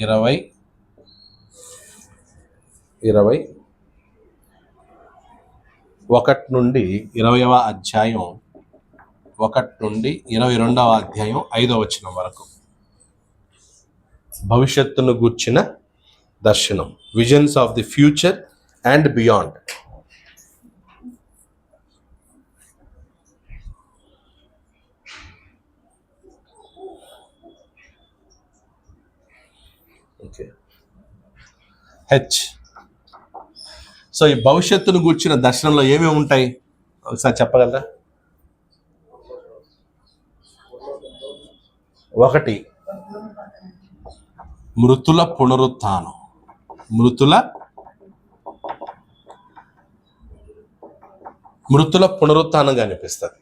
21 నుండి 20వ అధ్యాయం, 1 నుండి 22వ అధ్యాయం 5వ వచనం వరకు భవిష్యత్తును గూర్చిన దర్శనం. Visions of the future and beyond. Okay. H. So ఈ భవిష్యత్తును గూర్చిన దర్శనంలో ఏమేమి ఉంటాయి ఒకసారి చెప్పగలరా? 1, మృతుల పునరుత్థానం. మృతుల పునరుత్థానంగా అనిపిస్తుంది.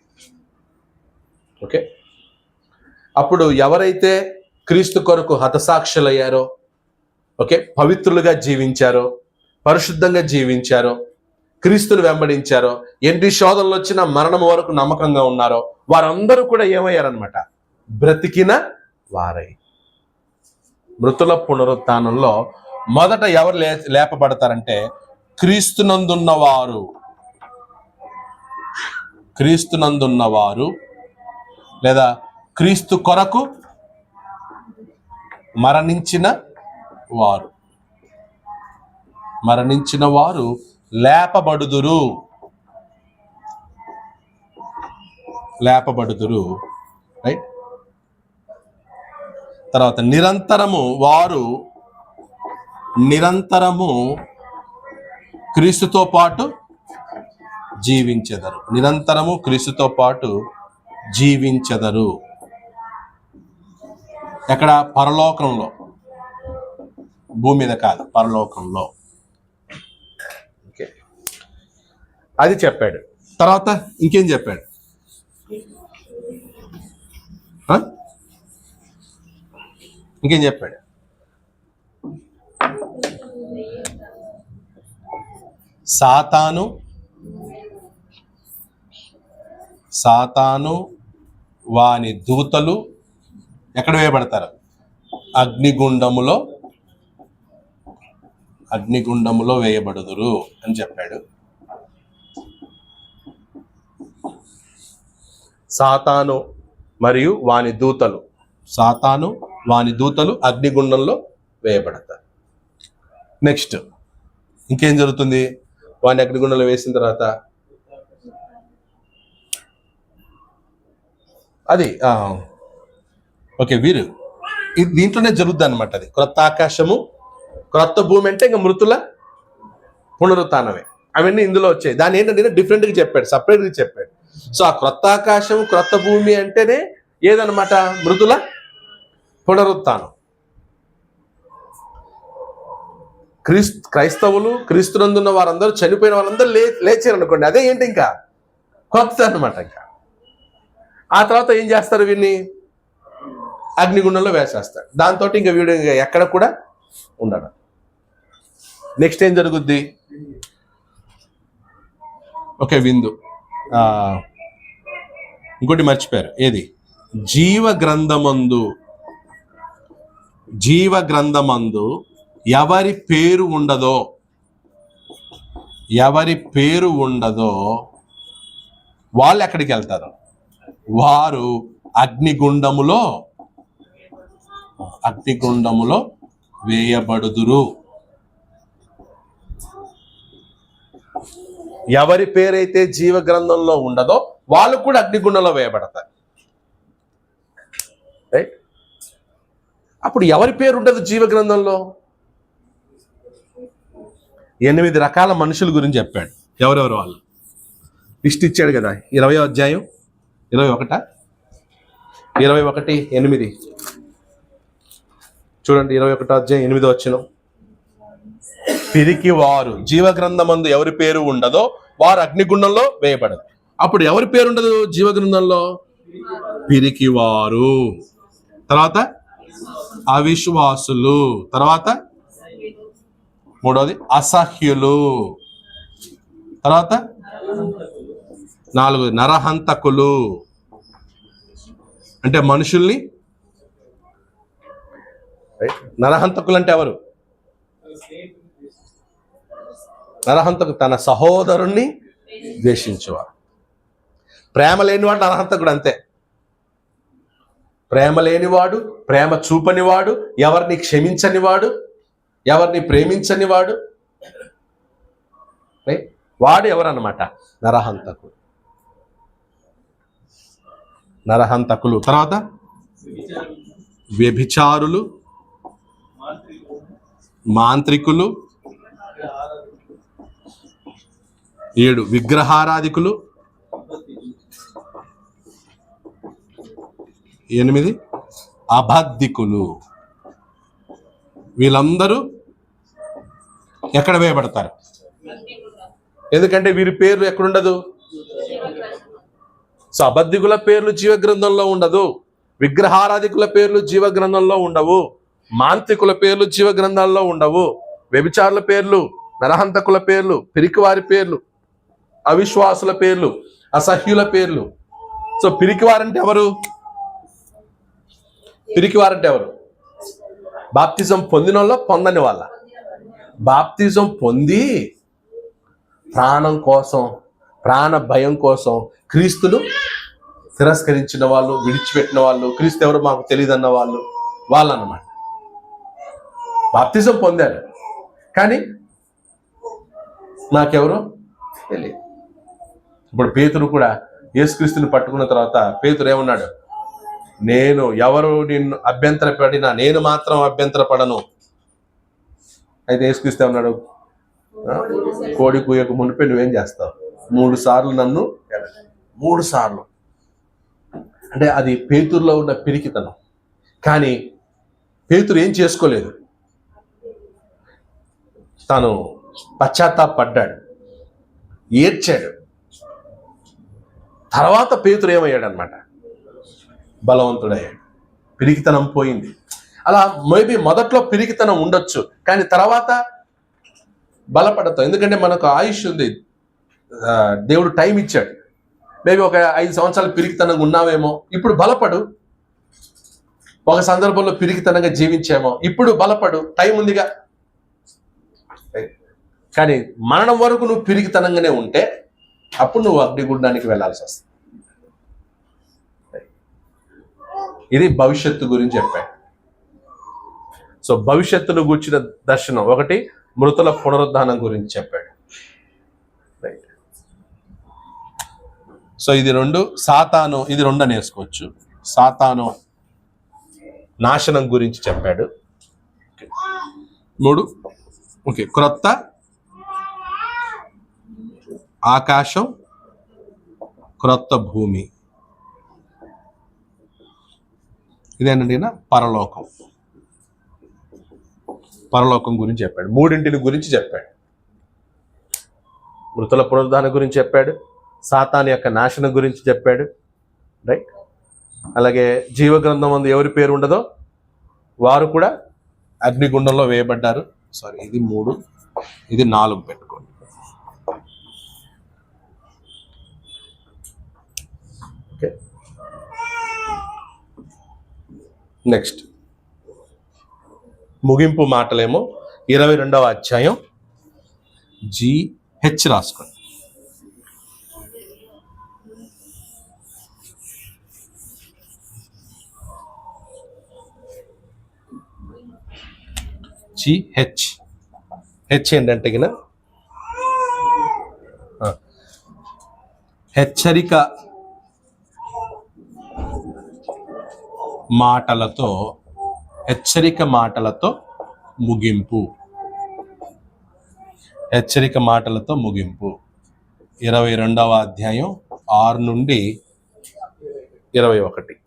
ఓకే. అప్పుడు ఎవరైతే క్రీస్తు కొరకు హతసాక్షులయ్యారో, ఓకే, పవిత్రులుగా జీవించారో, పరిశుద్ధంగా జీవించారో, క్రీస్తును వెంబడించారో, ఎన్ని శోధనలు వచ్చినా మరణం వరకు నమ్మకంగా ఉన్నారో వారందరూ కూడా ఏమయ్యారనమాట? బ్రతికిన వారై. మృతుల పునరుత్థానంలో మొదట ఎవరు లేపబడతారంటే క్రీస్తునందున్నవారు లేదా క్రీస్తు కొరకు మరణించిన వారు లేపబడుదురు. రైట్. తర్వాత నిరంతరము క్రీస్తుతో పాటు జీవించెదరు. ఎక్కడ? పరలోకంలో, భూమి మీద కాదు, పరలోకంలో. ఓకే, అది చెప్పాడు. తర్వాత ఇంకేం చెప్పాడు? సాతాను వాని దూతలు ఎక్కడ వేయబడతారు? అగ్నిగుండములో వేయబడుదురు అని చెప్పాడు. సాతాను మరియు వాని దూతలు, సాతాను వాని దూతలు అగ్నిగుండంలో వేయబడతారు. నెక్స్ట్ ఇంకేం జరుగుతుంది? వాని అగ్నిగుండంలో వేసిన తర్వాత అది ఓకే వీరు దీంట్లోనే జరుగుద్ది అనమాట. అది క్రొత్త ఆకాశము క్రొత్త భూమి అంటే ఇంకా మృతుల పునరుత్థానమే. అవన్నీ ఇందులో వచ్చాయి. దాని ఏంటంటే డిఫరెంట్గా చెప్పాడు, సపరేట్గా చెప్పాడు. సో ఆ క్రొత్త ఆకాశం క్రొత్త భూమి అంటేనే ఏదనమాట? మృతుల పునరుత్థానం. క్రైస్తవులు, క్రీస్తునందున్న వారందరూ, చనిపోయిన వారందరూ లేచారు అనుకోండి, అదే ఏంటి ఇంకా కొత్త అనమాట. ఇంకా ఆ తర్వాత ఏం చేస్తారు? వీడిని అగ్నిగుండంలో వేసేస్తాడు. దాంతో ఇంకా వీడు ఎక్కడ కూడా ఉండడు. నెక్స్ట్ ఏం జరుగుద్ది? ఓకే విందు. ఇంకోటి మర్చిపోయారు, ఏది? జీవ గ్రంథమందు ఎవరి పేరు ఉండదో వాళ్ళు ఎక్కడికి వెళ్తారు? వారు అగ్నిగుండములో వేయబడుదురు. ఎవరి పేరైతే జీవ గ్రంథంలో ఉండదో వాళ్ళు కూడా అగ్నిగుండంలో వేయబడతారు. రైట్? అప్పుడు ఎవరి పేరు ఉండదు జీవ గ్రంథంలో? 8 రకాల మనుషుల గురించి చెప్పాడు. ఎవరెవరు వాళ్ళు లిస్ట్ ఇచ్చాడు కదా. 20వ అధ్యాయం 21:8 చూడండి. 21వ అధ్యాయం 8వ వచనం. పిరికి వారు, జీవ గ్రంథమందు ఎవరి పేరు ఉండదో వారు అగ్నిగుండంలో వేయబడదు. అప్పుడు ఎవరి పేరు ఉండదు జీవ గ్రంథంలో? పిరికి వారు, తర్వాత అవిశ్వాసులు, తర్వాత 3వది అసహ్యులు, తర్వాత 4 నరహంతకులు. అంటే మనుషుల్ని, నరహంతకులు అంటే ఎవరు? నరహంతకు తన సహోదరుణ్ణి ద్వేషించేవాడు. ప్రేమ లేనివాడు నరహంతకుడు, అంతే. ప్రేమ లేనివాడు, ప్రేమ చూపనివాడు, ఎవరిని క్షమించనివాడు, ఎవరిని ప్రేమించనివాడు, వాడు ఎవరన్నమాట? నరహంతకులు. తర్వాత వ్యభిచారులు, మాంత్రికులు, 7 విగ్రహారాధికులు, 8 అబద్ధికులు. వీళ్ళందరూ ఎక్కడ వేయబడతారు? ఎందుకంటే వీరి పేర్లు ఎక్కడుండదు. సో అబద్ధికుల పేర్లు జీవ గ్రంథంలో ఉండదు, విగ్రహారాధికుల పేర్లు జీవ గ్రంథంలో ఉండవు, మాంత్రికుల పేర్లు జీవ గ్రంథాల్లో ఉండవు, వ్యభిచారుల పేర్లు, నరహంతకుల పేర్లు, పిరికివారి పేర్లు, అవిశ్వాసుల పేర్లు, అసహ్యుల పేర్లు. సో పిరికివారంటే ఎవరు? బాప్తిజం పొందిన వాళ్ళ, పొందని వాళ్ళ? బాప్తిజం పొంది ప్రాణం కోసం, ప్రాణ భయం కోసం క్రీస్తును తిరస్కరించిన వాళ్ళు, విడిచిపెట్టిన వాళ్ళు, క్రీస్తు ఎవరు మాకు తెలియదన్న వాళ్ళన్నమాట. బాప్తిజం పొందారు కానీ నాకెవరో తెలియదు. ఇప్పుడు పేతురు కూడా యేసుక్రీస్తుని పట్టుకున్న తర్వాత పేతురు ఏమన్నాడు? నేను ఎవరు నిన్ను అభ్యంతరపడినా నేను మాత్రం అభ్యంతరపడను. అయితే యేసుక్రీస్తు ఏమన్నాడు? కోడి కూయకు మునిపే నువ్వేం చేస్తావు? 3 సార్లు నన్ను 3 సార్లు. అంటే అది పేతురులో ఉన్న పిరికితనం. కానీ పేతురు ఏం చేసుకోలేదు, తాను పశ్చాత్తాపడ్డాడు, ఏడ్చాడు. తర్వాత పేతురు ఏమయ్యాడు అనమాట? బలవంతుడయ్యాడు. పిరికితనం పోయింది. అలా మేబీ మొదట్లో పిరికితనం ఉండొచ్చు, కానీ తర్వాత బలపడతాం. ఎందుకంటే మనకు ఆయుష్ ఉంది, దేవుడు టైం ఇచ్చాడు. మేబీ ఒక 5 సంవత్సరాలు పిరికితనంగా ఉన్నావేమో, ఇప్పుడు బలపడు. ఒక సందర్భంలో పిరికితనంగా జీవించామో, ఇప్పుడు బలపడు, టైం ఉందిగా. కానీ మరణం వరకు నువ్వు పిరికితనంగానే ఉంటే అప్పుడు నువ్వు అగ్నిగుండానికి వెళ్ళాల్సి వస్తుంది. ఇది భవిష్యత్తు గురించి చెప్పాడు. సో భవిష్యత్తును గూర్చిన దర్శనం ఒకటి, మృతుల పునరుద్ధానం గురించి చెప్పాడు. రైట్. సో ఇది రెండు. సాతాను, ఇది రెండు నేర్చుకోవచ్చు. సాతాను నాశనం గురించి చెప్పాడు. మూడు, ఓకే, క్రొత్త ఆకాశం, క్రొత్త భూమి, ఇదేనండి పరలోకం. పరలోకం గురించి చెప్పాడు. మూడింటిని గురించి చెప్పాడు. మృతుల పునరుద్ధానం గురించి చెప్పాడు, సాతాను యొక్క నాశనం గురించి చెప్పాడు. రైట్. అలాగే జీవగ్రంథం అందు ఎవరి పేరు ఉండదో వారు కూడా అగ్నిగుండంలో వేయబడ్డారు. సారీ, ఇది 3, ఇది 4 పెట్టుకోండి. ఓకే. నెక్స్ట్ ముగింపు మాటలేమో 22వ అధ్యాయం GH రాసుకోండి. GH ఏంటంటే హెచ్చరిక మాటలతో ముగింపు. హెచ్చరిక మాటలతో ముగింపు. 22వ అధ్యాయం 6 నుండి 21.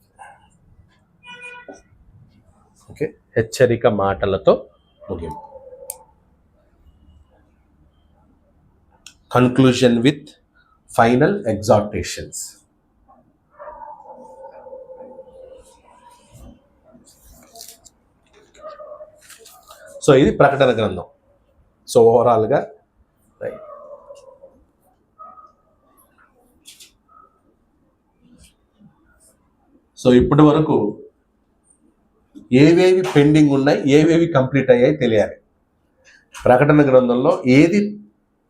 ఓకే. హెచ్చరిక మాటలతో ముగింపు. Conclusion with final exhortations. So ఇది ప్రకటన గ్రంథం. సో ఓవరాల్గా రైట్. సో ఇప్పటి వరకు ఏవేవి పెండింగ్ ఉన్నాయి, ఏవేవి కంప్లీట్ అయ్యాయి తెలియాలి. ప్రకటన గ్రంథంలో ఏది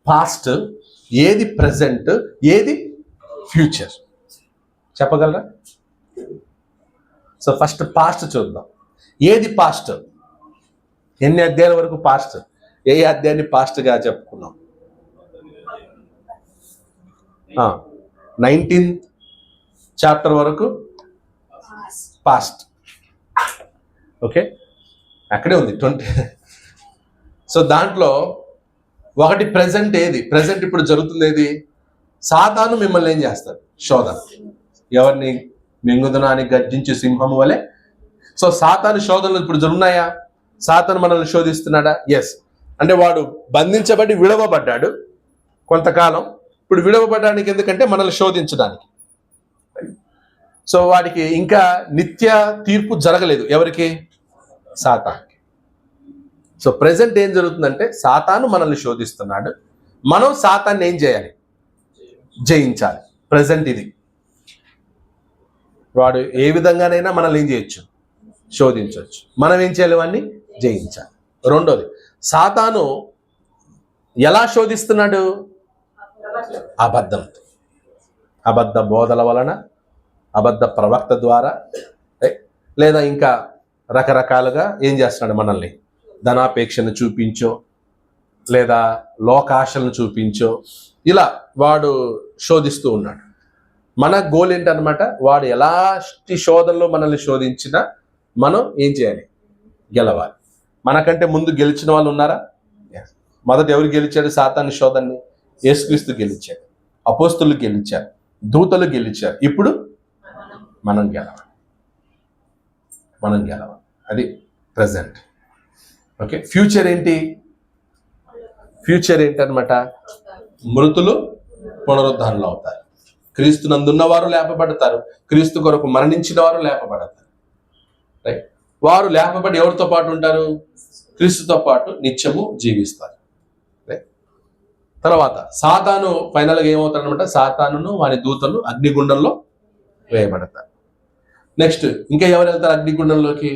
పాస్ట్, ఏది ప్రజెంట్, ఏది ఫ్యూచర్ చెప్పగలరా? సో ఫస్ట్ పాస్ట్ చూద్దాం. ఏది పాస్ట్? ఎన్ని అధ్యాయాల వరకు పాస్ట్? ఏ అధ్యాయాన్ని పాస్ట్గా చెప్పుకున్నాం? 19th చాప్టర్ వరకు పాస్ట్. ఓకే, అక్కడే ఉంది 20. సో దాంట్లో ఒకటి ప్రజెంట్. ఏది ప్రజెంట్? ఇప్పుడు జరుగుతుంది ఏది? సాతాను మిమ్మల్ని ఏం చేస్తారు? శోధన. ఎవరిని? మింగుదునా అని గర్జించే సింహము వలె. సో సాతాను శోధనలు ఇప్పుడు జరుగుతున్నాయా? సాతాను మనల్ని శోధిస్తున్నాడా? ఎస్. అంటే వాడు బంధించబడి విడవబడ్డాడు కొంతకాలం. ఇప్పుడు విడవబడ్డానికి ఎందుకంటే మనల్ని శోధించడానికి. సో వాడికి ఇంకా నిత్య తీర్పు జరగలేదు. ఎవరికి? సాతానుకి. సో ప్రెజెంట్ ఏం జరుగుతుందంటే సాతాను మనల్ని శోధిస్తున్నాడు, మనం సాతాన్ని ఏం చేయాలి? జయించాలి. ప్రెజెంట్ ఇది. వాడు ఏ విధంగానైనా మనల్ని ఏం చేయొచ్చు? శోధించవచ్చు. మనం ఏం చేయాలి? వాడిని జయించాలి. రెండోది, సాతాను ఎలా శోధిస్తున్నాడు? అబద్ధంతో. అబద్ధ బోధల వలన, అబద్ధ ప్రవక్త ద్వారా, లేదా ఇంకా రకరకాలుగా ఏం చేస్తున్నాడు? మనల్ని ధనాపేక్షను చూపించో, లేదా లోకాశలను చూపించో, ఇలా వాడు శోధిస్తూ ఉన్నాడు. మన గోల్ ఏంటనమాట? వాడు ఎలాంటి శోధనలో మనల్ని శోధించినా మనం ఏం చేయాలి? గెలవాలి. మనకంటే ముందు గెలిచిన వాళ్ళు ఉన్నారా? మొదట ఎవరు గెలిచాడు సాతాను శోధనని? యేసుక్రీస్తు గెలిచాడు, అపోస్తులు గెలిచారు, దూతలు గెలిచారు. ఇప్పుడు మనం గెలవాలి. అది ప్రజెంట్. ఓకే. ఫ్యూచర్ ఏంటి? ఫ్యూచర్ ఏంటనమాట? మృతులు పునరుద్ధరణలు అవుతారు. క్రీస్తు నందున్నవారు లేపబడతారు, క్రీస్తు కొరకు మరణించిన వారు లేపబడతారు. రైట్. వారు లేపబడి ఎవరితో పాటు ఉంటారు? క్రీస్తుతో పాటు నిత్యము జీవిస్తారు. రైట్. తర్వాత సాతాను ఫైనల్గా ఏమవుతారనమాట? సాతానును వారి దూతలు అగ్నిగుండంలో వేయబడతారు. నెక్స్ట్ ఇంకా ఎవరు వెళ్తారు అగ్నిగుండంలోకి?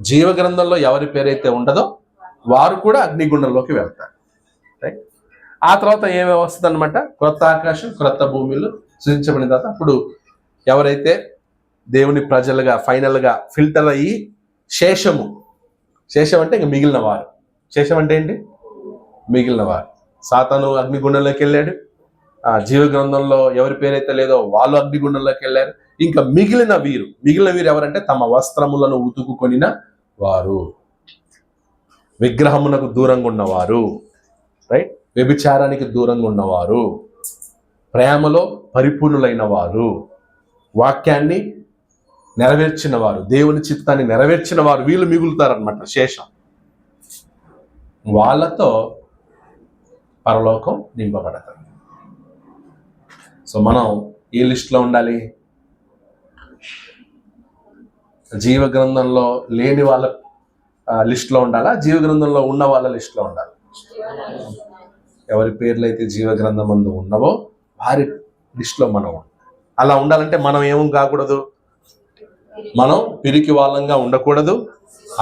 జీవగ్రంథంలో ఎవరి పేరైతే ఉండదో వారు కూడా అగ్నిగుండంలోకి వెళ్తారు. రైట్. ఆ తర్వాత ఏమేమి వస్తుంది అనమాట? క్రొత్త ఆకాశం, క్రొత్త భూమిలో సృజించబడిన తర్వాత అప్పుడు ఎవరైతే దేవుని ప్రజలుగా ఫైనల్గా ఫిల్టర్ అయ్యి శేషం అంటే ఇంక మిగిలిన వారు. శేషం అంటే ఏంటి? మిగిలిన వారు. సాతాను అగ్నిగుండంలోకి వెళ్ళాడు. జీవ గ్రంథంలో ఎవరి పేరైతే లేదో వాళ్ళు అగ్నిగుండంలోకి వెళ్ళారు. ఇంకా మిగిలిన వీరు ఎవరంటే తమ వస్త్రములను ఉతుకుకొనిన వారు, విగ్రహమునకు దూరంగా ఉన్నవారు, రైట్, వ్యభిచారానికి దూరంగా ఉన్నవారు, ప్రేమలో పరిపూర్ణులైన వారు, వాక్యాన్ని నెరవేర్చిన వారు, దేవుని చిత్తాన్ని నెరవేర్చిన వారు, వీళ్ళు మిగులుతారనమాట శేషం. వాళ్ళతో పరలోకం నింపబడతారు. సో మనం ఏ లిస్టులో ఉండాలి? జీవ గ్రంథంలో లేని వాళ్ళ లిస్టులో ఉండాలా? జీవ గ్రంథంలో ఉన్న వాళ్ళ లిస్టులో ఉండాలి? ఎవరి పేర్లు అయితే జీవ గ్రంథం ముందు ఉన్నవో వారి లిస్టులో మనం. అలా ఉండాలంటే మనం ఏమీ కాకూడదు. మనం పిరికి వాళ్ళంగా ఉండకూడదు,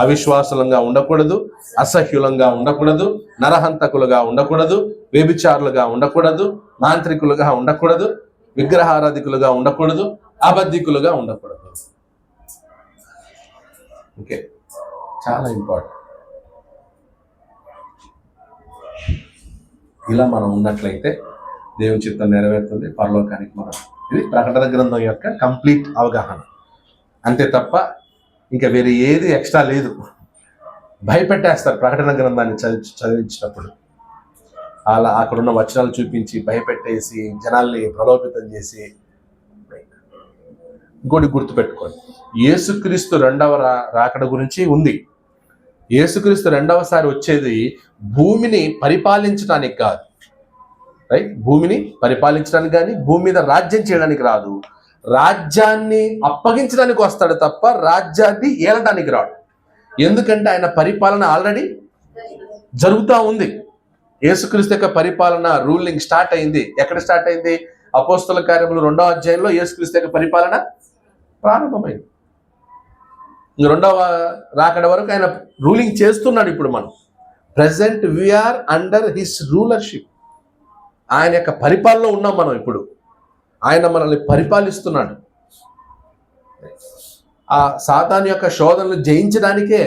అవిశ్వాసులంగా ఉండకూడదు, అసహ్యులంగా ఉండకూడదు, నరహంతకులుగా ఉండకూడదు, వ్యభిచారులుగా ఉండకూడదు, మాంత్రికులుగా ఉండకూడదు, విగ్రహారాధికులుగా ఉండకూడదు, అబద్ధికులుగా ఉండకూడదు. ఓకే, చాలా ఇంపార్టెంట్. ఇలా మనం ఉన్నట్లయితే దేవుని చిత్తం నెరవేరుతుంది, పరలోకానికి మనం. ఇది ప్రకటన గ్రంథం యొక్క కంప్లీట్ అవగాహన. అంతే తప్ప ఇంకా వేరే ఏది ఎక్స్ట్రా లేదు. భయపెట్టేస్తారు ప్రకటన గ్రంథాన్ని చదివించినప్పుడు. అలా అక్కడున్న వచనాలు చూపించి భయపెట్టేసి జనాల్ని ప్రలోభితం చేసి. ఇంకోటి గుర్తుపెట్టుకోండి, యేసుక్రీస్తు రెండవ రాకడ గురించి ఉంది. యేసుక్రీస్తు రెండవసారి వచ్చేది భూమిని పరిపాలించడానికి కాదు, రైట్? భూమిని పరిపాలించడానికి కానీ భూమి మీద రాజ్యం చేయడానికి రాదు. రాజ్యాన్ని అప్పగించడానికి వస్తాడు తప్ప రాజ్యాన్ని ఏలడానికి రాడు. ఎందుకంటే ఆయన పరిపాలన ఆల్రెడీ జరుగుతూ ఉంది. యేసుక్రీస్తు యొక్క పరిపాలన, రూలింగ్ స్టార్ట్ అయింది. ఎక్కడ స్టార్ట్ అయింది? అపోస్తల కార్యములు 2వ అధ్యాయంలో యేసుక్రీస్తు యొక్క పరిపాలన ప్రారంభమైంది. రెండవ రాకడ వరకు ఆయన రూలింగ్ చేస్తున్నాడు. ఇప్పుడు మనం present we are under his rulership. ఆయన యొక్క పరిపాలనలో ఉన్నాం మనం. ఇప్పుడు ఆయన మనల్ని పరిపాలిస్తున్నాడు. ఆ సాతాను యొక్క శోధనలు జయించడానికే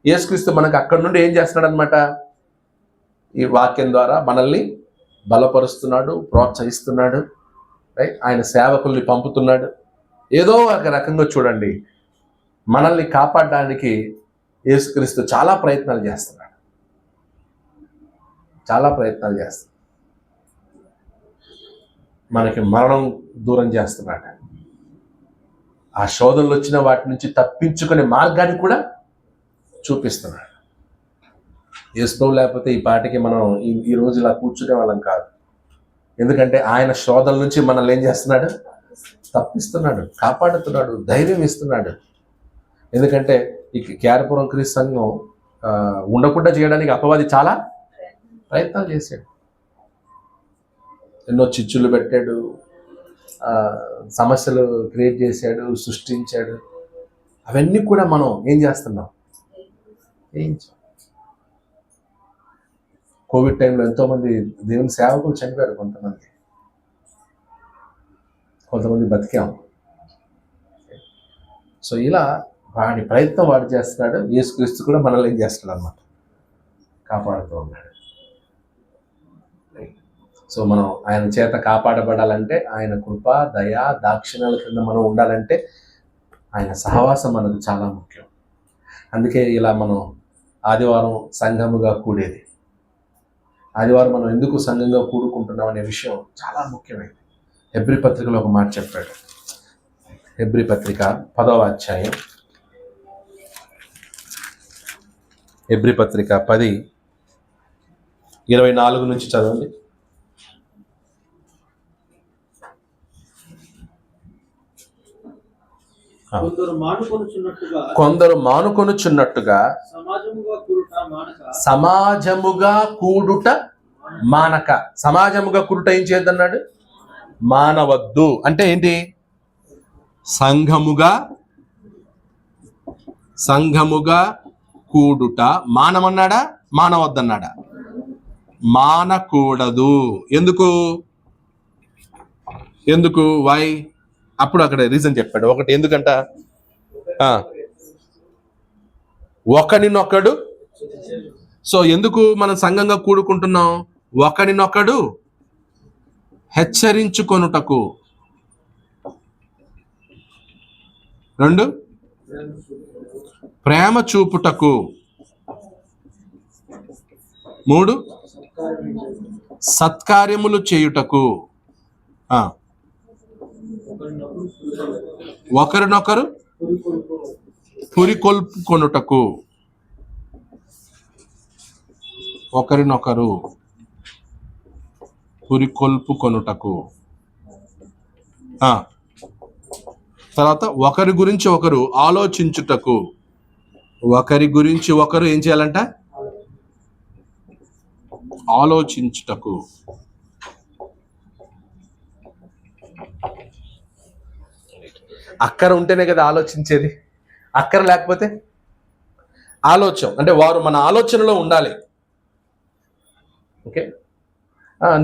యేసుక్రీస్తు మనకు అక్కడి నుండి ఏం చేస్తున్నాడు అనమాట? ఈ వాక్యం ద్వారా మనల్ని బలపరుస్తున్నాడు, ప్రోత్సహిస్తున్నాడు, రైట్? ఆయన సేవకుల్ని పంపుతున్నాడు. ఏదో ఒక రకంగా చూడండి, మనల్ని కాపాడడానికి యేసుక్రీస్తు చాలా ప్రయత్నాలు చేస్తున్నాడు. మనకి మరణం దూరం చేస్తున్నాడు. ఆ శోధనలు వచ్చిన వాటి నుంచి తప్పించుకునే మార్గాన్ని కూడా చూపిస్తున్నాడు. యేసు లేకపోతే ఈ పాటికి మనం ఈ రోజు ఇలా కూర్చునే వాళ్ళం కాదు. ఎందుకంటే ఆయన శోధనల నుంచి మనల్ని ఏం చేస్తున్నాడు? తప్పిస్తున్నాడు, కాపాడుతున్నాడు, ధైర్యం ఇస్తున్నాడు. ఎందుకంటే ఈ కేరపురం క్రీస్తు సంఘం ఉండకుండా చేయడానికి అపవాది చాలా ప్రయత్నాలు చేశాడు. ఎన్నో చిచ్చులు పెట్టాడు, సమస్యలు క్రియేట్ చేశాడు, సృష్టించాడు. అవన్నీ కూడా మనం ఏం చేస్తున్నాం? కోవిడ్ టైంలో ఎంతోమంది దేవుని సేవకులు చనిపోయారు. కొంతమంది బతికాము. సో ఇలా వాడి ప్రయత్నం వాడు చేస్తున్నాడు. యేసుక్రీస్తు కూడా మనల్ని ఏం చేస్తున్నాడు అన్నమాట? కాపాడుతూ ఉన్నాడు. సో మనం ఆయన చేత కాపాడబడాలంటే, ఆయన కృప, దయ, దాక్షిణ్యాల కింద మనం ఉండాలంటే ఆయన సహవాసం మనకు చాలా ముఖ్యం. అందుకే ఇలా మనం ఆదివారం సంఘముగా కూడేది. ఆదివారం మనం ఎందుకు సంఘంగా కూడుకుంటున్నాం అనే విషయం చాలా ముఖ్యమైనది. హెబ్రీ పత్రికలో ఒక మాట చెప్పాడు. హెబ్రీ పత్రిక 10వ అధ్యాయం, హెబ్రీ పత్రిక 10:24 నుంచి చదవండి. కొందరు మానుకొనుచున్నట్టుగా సమాజముగా కూడుట మానక. సమాజముగా కూడుట ఏం చేయొద్దన్నాడు? మానవద్దు. అంటే ఏంటి? సంఘముగా కూడుట మానమన్నాడా? మానవద్దన్నాడా? మానకూడదు. ఎందుకు? వై? అప్పుడు అక్కడ రీజన్ చెప్పాడు. ఒకటి ఎందుకంట, ఒకడినొకడు. సో ఎందుకు మనం సంఘంగా కూడుకుంటున్నాం? ఒకడినొకడు హెచ్చరించుకొనుటకు. 2 ప్రేమ చూపుటకు. 3 సత్కార్యములు చేయుటకు. ఒకరినొకరు పురికొల్పుకొనుటకు. ఒకరినొకరు పురికొల్పుకొనుటకు. తర్వాత ఒకరి గురించి ఒకరు ఆలోచించుటకు. ఒకరి గురించి ఒకరు ఏం చేయాలంట? ఆలోచించుటకు. అక్కర ఉంటేనే కదా ఆలోచించేది. అక్కర లేకపోతే ఆలోచన అంటే వారు మన ఆలోచనలో ఉండాలి. ఓకే,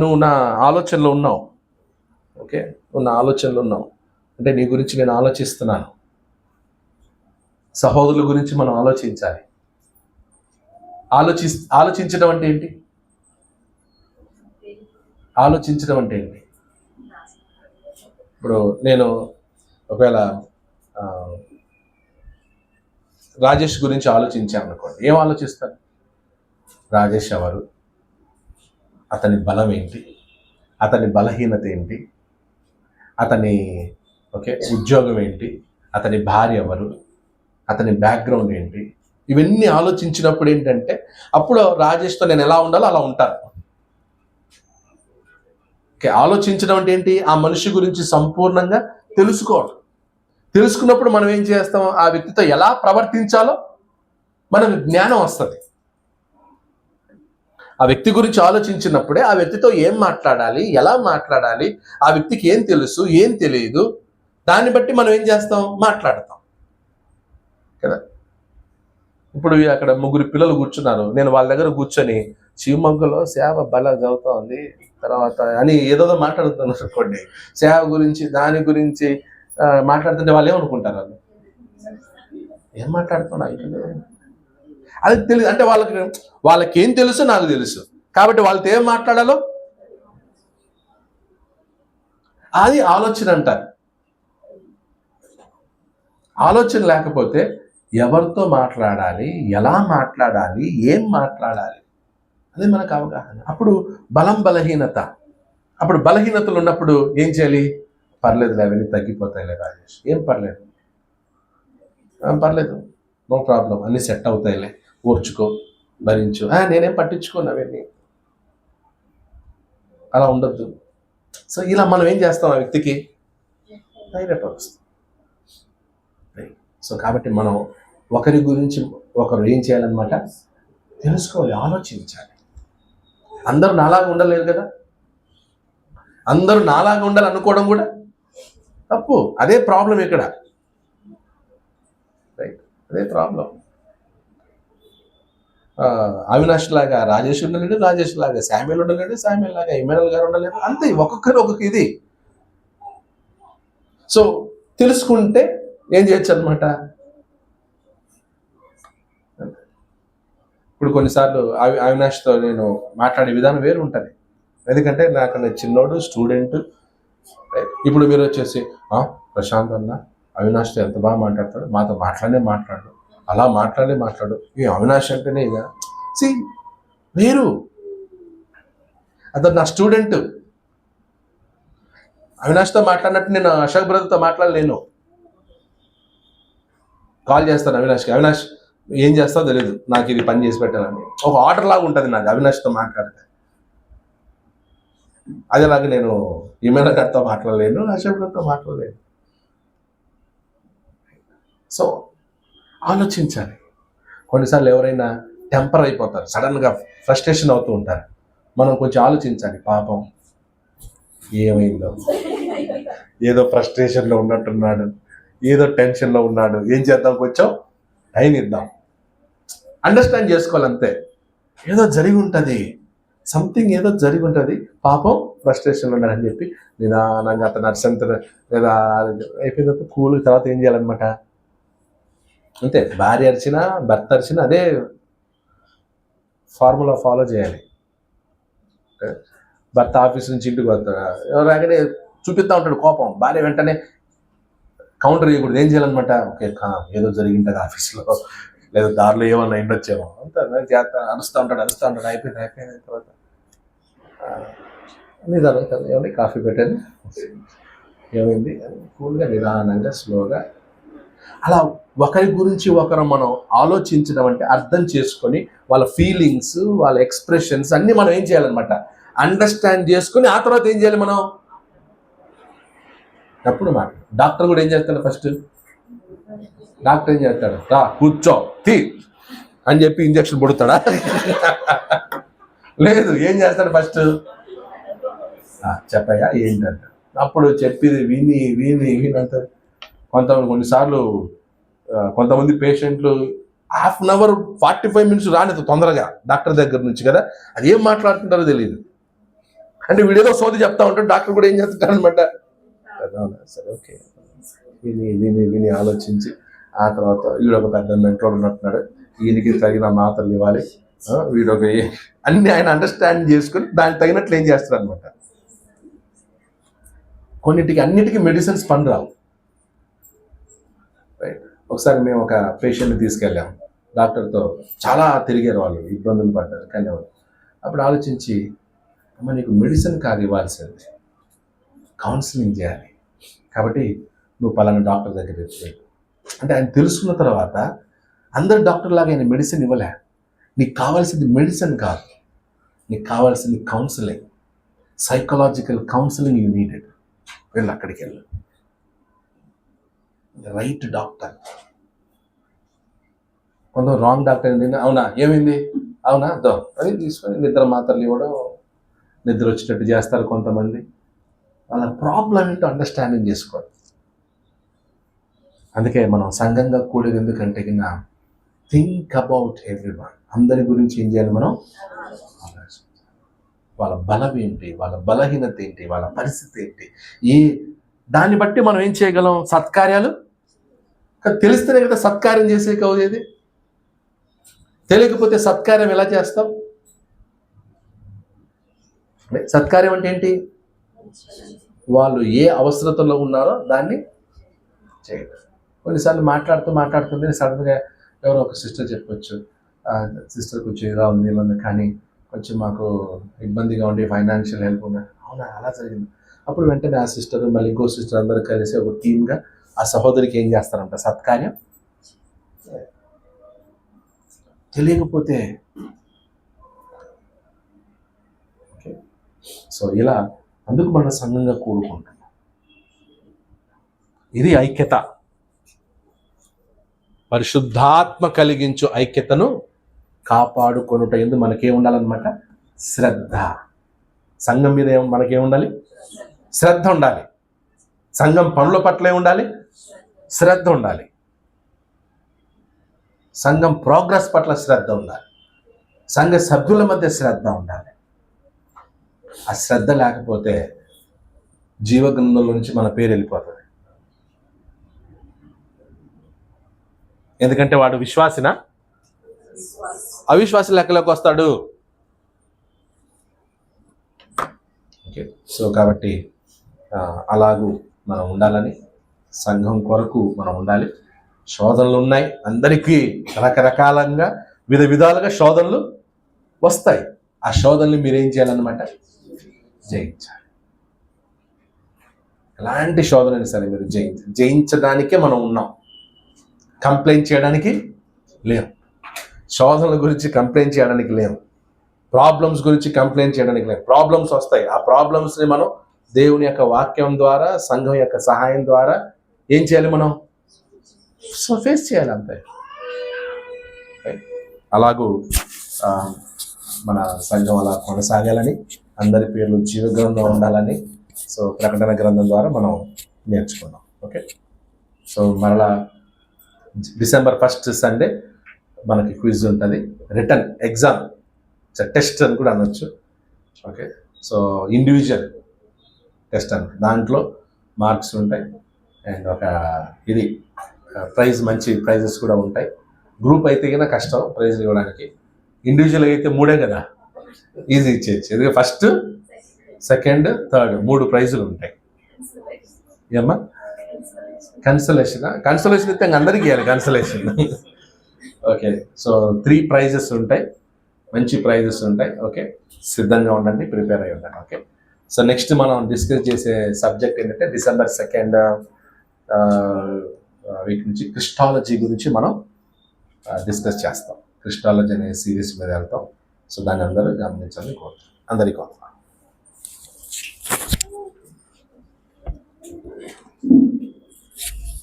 నువ్వు నా ఆలోచనలో ఉన్నావు. ఓకే, నువ్వు నా ఆలోచనలో ఉన్నావు అంటే నీ గురించి నేను ఆలోచిస్తున్నాను. సహోదరుల గురించి మనం ఆలోచించాలి. ఆలోచించడం అంటే ఏంటి? ఆలోచించడం అంటే ఏంటి? ఇప్పుడు నేను ఒకవేళ రాజేష్ గురించి ఆలోచించాను అనుకోండి, ఏం ఆలోచిస్తాను? రాజేష్ ఎవరు, అతని బలం ఏంటి, అతని బలహీనత ఏంటి, అతని ఉద్యోగం ఏంటి, అతని భార్య ఎవరు, అతని బ్యాక్గ్రౌండ్ ఏంటి, ఇవన్నీ ఆలోచించినప్పుడు ఏంటంటే అప్పుడు రాజేష్తో నేను ఎలా ఉండాలో అలా ఉంటాను. ఆలోచించడం అంటే ఏంటి? ఆ మనిషి గురించి సంపూర్ణంగా తెలుసుకోవడం. తెలుసుకున్నప్పుడు మనం ఏం చేస్తాం? ఆ వ్యక్తితో ఎలా ప్రవర్తించాలో మనకు జ్ఞానం వస్తుంది. ఆ వ్యక్తి గురించి ఆలోచించినప్పుడే ఆ వ్యక్తితో ఏం మాట్లాడాలి, ఎలా మాట్లాడాలి, ఆ వ్యక్తికి ఏం తెలుసు, ఏం తెలియదు, దాన్ని బట్టి మనం ఏం చేస్తాం? మాట్లాడతాం కదా. ఇప్పుడు అక్కడ 3 పిల్లలు కూర్చున్నారు, నేను వాళ్ళ దగ్గర కూర్చొని శివమొగ్గలో సేవ బల చదువుతా ఉంది తర్వాత అని ఏదో మాట్లాడుతున్నారు అనుకోండి, సేవ గురించి దాని గురించి మాట్లాడుతుంటే వాళ్ళు ఏమనుకుంటారు? వాళ్ళు ఏం మాట్లాడుతున్నా అది తెలియదు. అంటే వాళ్ళకేం తెలుసు నాకు తెలుసు కాబట్టి వాళ్ళతో ఏం మాట్లాడాలో అది ఆలోచన అంటారు. ఆలోచన లేకపోతే ఎవరితో మాట్లాడాలి, ఎలా మాట్లాడాలి, ఏం మాట్లాడాలి అది మనకు అవగాహన. అప్పుడు బలహీనత. అప్పుడు బలహీనతలు ఉన్నప్పుడు ఏం చేయాలి? పర్లేదులే, అవన్నీ తగ్గిపోతాయిలే రాజేష్, ఏం పర్లేదు, నో ప్రాబ్లం, అన్నీ సెట్ అవుతాయిలే, ఓర్చుకో, భరించు, నేనేం పట్టించుకోను అవన్నీ. అలా ఉండొద్దు. సో ఇలా మనం ఏం చేస్తాం? ఆ వ్యక్తికి ధైర్యపరుస్తాం. సో కాబట్టి మనం ఒకరి గురించి ఒకరు ఏం చేయాలన్నమాట? తెలుసుకోవాలి, ఆలోచించాలి. అందరూ నాలాగా ఉండలేరు కదా. అందరూ నాలాగా ఉండాలనుకోవడం కూడా తప్పు. అదే ప్రాబ్లం ఇక్కడ. రైట్, అదే ప్రాబ్లం. అవినాష్ లాగా రాజేష్ ఉండలేడు, రాజేష్ లాగా శామ్యుల్ ఉండలేడు, శామ్యుల్ లాగా ఇమానుయల్ గారు ఉండలేడు. అంతే, ఒక్కొక్కరు ఒక్కొక్క ఇది. సో తెలుసుకుంటే ఏం చేయొచ్చు అనమాట. ఇప్పుడు కొన్నిసార్లు అవినాష్తో నేను మాట్లాడే విధానం వేరు ఉంటుంది. ఎందుకంటే నాకన్నా చిన్నోడు, స్టూడెంట్. ఇప్పుడు మీరు వచ్చేసి ప్రశాంత్ అన్న అవినాష్తో ఎంత బాగా మాట్లాడతాడు, మాతో మాట్లాడు, అలా మాట్లాడు, ఈ అవినాష్ అంటేనే ఇక వేరు. అతను నా స్టూడెంట్. అవినాష్తో మాట్లాడినట్టు నేను అశోక్ బ్రదర్తో మాట్లాడలేను. కాల్ చేస్తాను అవినాష్కి, అవినాష్ ఏం చేస్తావు తెలియదు, నాకు ఇది పని చేసి పెట్టాలని ఒక ఆర్డర్ లాగా ఉంటుంది నాకు అవినాష్తో మాట్లాడితే. అదేలాగా నేను ఇమానుయల్ గారితో మాట్లాడలేను, అశోక్ బ్రదర్తో మాట్లాడలేను. సో ఆలోచించాలి. కొన్నిసార్లు ఎవరైనా టెంపర్ అయిపోతారు, సడన్గా ఫ్రస్ట్రేషన్ అవుతూ ఉంటారు. మనం కొంచెం ఆలోచించాలి, పాపం ఏమైందో, ఏదో ఫ్రస్ట్రేషన్లో ఉన్నట్టున్నాడు, ఏదో టెన్షన్లో ఉన్నాడు, ఏం చేద్దాం, కొంచెం టైం ఇద్దాం, అండర్స్టాండ్ చేసుకోవాలంతే. ఏదో జరిగి ఉంటుంది, సంథింగ్ ఏదో జరిగి ఉంటుంది, పాపం ఫ్రస్ట్రేషన్ ఉన్నాడని చెప్పి నిదానంగా అతను నర్సంత లేదా అయిపోయిన తర్వాత కూల్ తర్వాత ఏం చేయాలన్నమాట, అంతే భార్య అరిచినా భర్త అరిచినా అదే ఫార్ములా ఫాలో చేయాలి. భర్త ఆఫీస్ నుంచి ఇంటికి వస్తాడు, రాగానే చూపిస్తూ ఉంటాడు కోపం, భార్య వెంటనే కౌంటర్ చేయకూడదు, ఏం చేయాలన్నమాట, ఓకే ఏదో జరిగింటుంది ఆఫీస్లో లేదా దారిలో ఏమన్నా ఎండొచ్చేమో అంతా అరుస్తూ ఉంటాడు అయిపోయింది తర్వాత నిదానం ఏమండి కాఫీ పెట్టాను ఏమైంది కూల్గా నిదానంగా స్లోగా అలా ఒకరి గురించి ఒకరు మనం ఆలోచించడం అంటే అర్థం చేసుకొని వాళ్ళ ఫీలింగ్స్ వాళ్ళ ఎక్స్ప్రెషన్స్ అన్నీ మనం ఏం చేయాలన్నమాట, అండర్స్టాండ్ చేసుకుని ఆ తర్వాత ఏం చేయాలి మనం అప్పుడు మాట. డాక్టర్ కూడా ఏం చేస్తాడు, ఫస్ట్ డాక్టర్ ఏం చేస్తాడు, రా కూర్చో తీ అని చెప్పి ఇంజక్షన్ పొడుతాడా, లేదు ఏం చేస్తాడు ఫస్ట్ చెప్పయ్యా ఏంటంట, అప్పుడు చెప్పేది విని విని వినంత కొన్నిసార్లు కొంతమంది పేషెంట్లు 1/2 అవర్ 45 minutes రాలేదు తొందరగా డాక్టర్ దగ్గర నుంచి కదా, అది ఏం మాట్లాడుతుంటారో తెలియదు. అంటే వీడేదో సోది చెప్తా ఉంటాడు, డాక్టర్ కూడా ఏం చేస్తుంటారు అనమాట, సరే ఓకే విని విని విని ఆలోచించి ఆ తర్వాత వీడొక పెద్ద మెంటోడు ఉన్నట్టున్నాడు, ఈయనకి తగిన మాత్రలు ఇవ్వాలి, వీడొక అన్ని ఆయన అండర్స్టాండ్ చేసుకుని దానికి తగినట్లు ఏం చేస్తారు అనమాట. అన్నిటికీ మెడిసిన్స్ పని రావు. రైట్. ఒకసారి మేము ఒక పేషెంట్ని తీసుకెళ్ళాము, డాక్టర్తో చాలా తిరిగారు, వాళ్ళు ఇబ్బందులు పడ్డారు, కానీ అప్పుడు ఆలోచించి అమ్మ నీకు మెడిసిన్ కాదు ఇవ్వాల్సింది, కౌన్సిలింగ్ చేయాలి, కాబట్టి నువ్వు పలానా డాక్టర్ దగ్గర వెళ్ళి అంటే ఆయన తెలుసుకున్న తర్వాత అందరు డాక్టర్ లాగా ఆయన మెడిసిన్ ఇవ్వలే, నీకు కావాల్సింది మెడిసిన్ కాదు, నీకు కావాల్సింది counselling, psychological counselling you needed, వెళ్ళి అక్కడికి వెళ్ళు, రైట్ డాక్టర్. కొంత రాంగ్ డాక్టర్ ఏంటి, అవునా ఏమైంది, అవునా దో అది తీసుకొని నిద్ర మాత్రలు ఇవ్వడం, నిద్ర వచ్చేటట్టు చేస్తారు కొంతమంది, వాళ్ళ ప్రాబ్లం ఏంటో అండర్స్టాండింగ్ చేసుకోవాలి. అందుకే మనం సంఘంగా కూడేది ఎందుకంటే కింద థింక్ అబౌట్ ఎవ్రీవన్, అందరి గురించి ఏం చేయాలి మనం, వాళ్ళ బలం ఏంటి, వాళ్ళ బలహీనత ఏంటి, వాళ్ళ పరిస్థితి ఏంటి, దాన్ని బట్టి మనం ఏం చేయగలం, సత్కార్యాలు తెలిస్తేనే కదా సత్కార్యం చేసే కవుదేది, తెలియకపోతే సత్కార్యం ఎలా చేస్తాం. సత్కార్యం అంటే ఏంటి, వాళ్ళు ఏ అవసరతలో ఉన్నారో దాన్ని చేయడం. కొన్నిసార్లు మాట్లాడుతుంటే సడన్గా ఎవరో ఒక సిస్టర్ చెప్పొచ్చు, సిస్టర్ కొంచెం ఇలా ఉంది కానీ కొంచెం మాకు ఇబ్బందిగా ఉండి ఫైనాన్షియల్ హెల్ప్ ఉన్నాయి, అవునా అలా జరిగింది, అప్పుడు వెంటనే ఆ సిస్టర్ మళ్ళీ ఇంకో సిస్టర్ అందరూ కలిసి ఒక టీమ్గా ఆ సహోదరికి ఏం చేస్తారంట, సత్కార్యం. తెలియకపోతే సో ఇలా అందుకు మన సంఘంగా కూడుకుంటున్నాం. ఇది ఐక్యత, పరిశుద్ధాత్మ కలిగించు ఐక్యతను కాపాడుకొనుట ఎందు మనకేం ఉండాలన్నమాట, శ్రద్ధ. సంఘం మీద మనకేముండాలి, శ్రద్ధ ఉండాలి. సంఘం పనుల పట్ల ఉండాలి, శ్రద్ధ ఉండాలి. సంఘం ప్రోగ్రెస్ పట్ల శ్రద్ధ ఉండాలి, సంఘ సభ్యుల మధ్య శ్రద్ధ ఉండాలి. ఆ శ్రద్ధ లేకపోతే జీవగ్రంథంలో నుంచి మన పేరు వెళ్ళిపోతుంది. ఎందుకంటే వాడు విశ్వాసిన అవిశ్వాసి లెక్కలోకి వస్తాడు. ఓకే, సో కాబట్టి అలాగూ మనం ఉండాలని, సంఘం కొరకు మనం ఉండాలి. శోధనలు ఉన్నాయి, అందరికీ రకరకాలంగా విధాలుగా శోధనలు వస్తాయి. ఆ శోధనలు మీరు ఏం చేయాలన్నమాట, జయించాలి. ఎలాంటి శోధనైనా సరే మీరు జయించడానికే మనం ఉన్నాం, కంప్లైంట్ చేయడానికి లేవు. శోధనల గురించి కంప్లైంట్ చేయడానికి లేవు, ప్రాబ్లమ్స్ గురించి కంప్లైంట్ చేయడానికి లేవు. ప్రాబ్లమ్స్ వస్తాయి, ఆ ప్రాబ్లమ్స్ని మనం దేవుని యొక్క వాక్యం ద్వారా, సంఘం యొక్క సహాయం ద్వారా ఏం చేయాలి, మనం ఫేస్ చేయాలి, అంతే. అలాగూ మన సంఘం అలా కొనసాగాలని, అందరి పేర్లు జీవగ్రంథంలో ఉండాలని సో ప్రకటన గ్రంథం ద్వారా మనం నేర్చుకున్నాం. ఓకే, సో మరలా December 1st సండే మనకి క్విజ్ ఉంటుంది, రిటర్న్ ఎగ్జామ్, టెస్ట్ అని కూడా అనొచ్చు. ఓకే, సో ఇండివిజువల్ టెస్ట్ అని దాంట్లో మార్క్స్ ఉంటాయి అండ్ ఒక ఇది మంచి ప్రైజెస్ కూడా ఉంటాయి. గ్రూప్ అయితే కన్నా కష్టం ప్రైజ్లు ఇవ్వడానికి, ఇండివిజువల్ అయితే 3 కదా, ఈజీ ఇచ్చేయచ్చు. ఎందుకంటే ఫస్ట్, సెకండ్, థర్డ్ 3 ప్రైజులు ఉంటాయి. ఏమ్మా కన్సలేషన్ అయితే అందరికీ ఇవ్వాలి కన్సలేషన్. ఓకే, సో 3 ప్రైజెస్ ఉంటాయి, మంచి ప్రైజెస్ ఉంటాయి. ఓకే, సిద్ధంగా ఉండండి, ప్రిపేర్ అయ్యి ఉండండి. ఓకే, సో నెక్స్ట్ మనం డిస్కస్ చేసే సబ్జెక్ట్ ఏంటంటే December 2nd వీక్ నుంచి క్రిస్టాలజీ గురించి మనం డిస్కస్ చేస్తాం. క్రిస్టాలజీ అనే సిరీస్ మీద వెళ్తాం. సో దాన్ని అందరూ గమనించాలని కోరుతున్నాం. అందరికీ కోరుతున్నాం.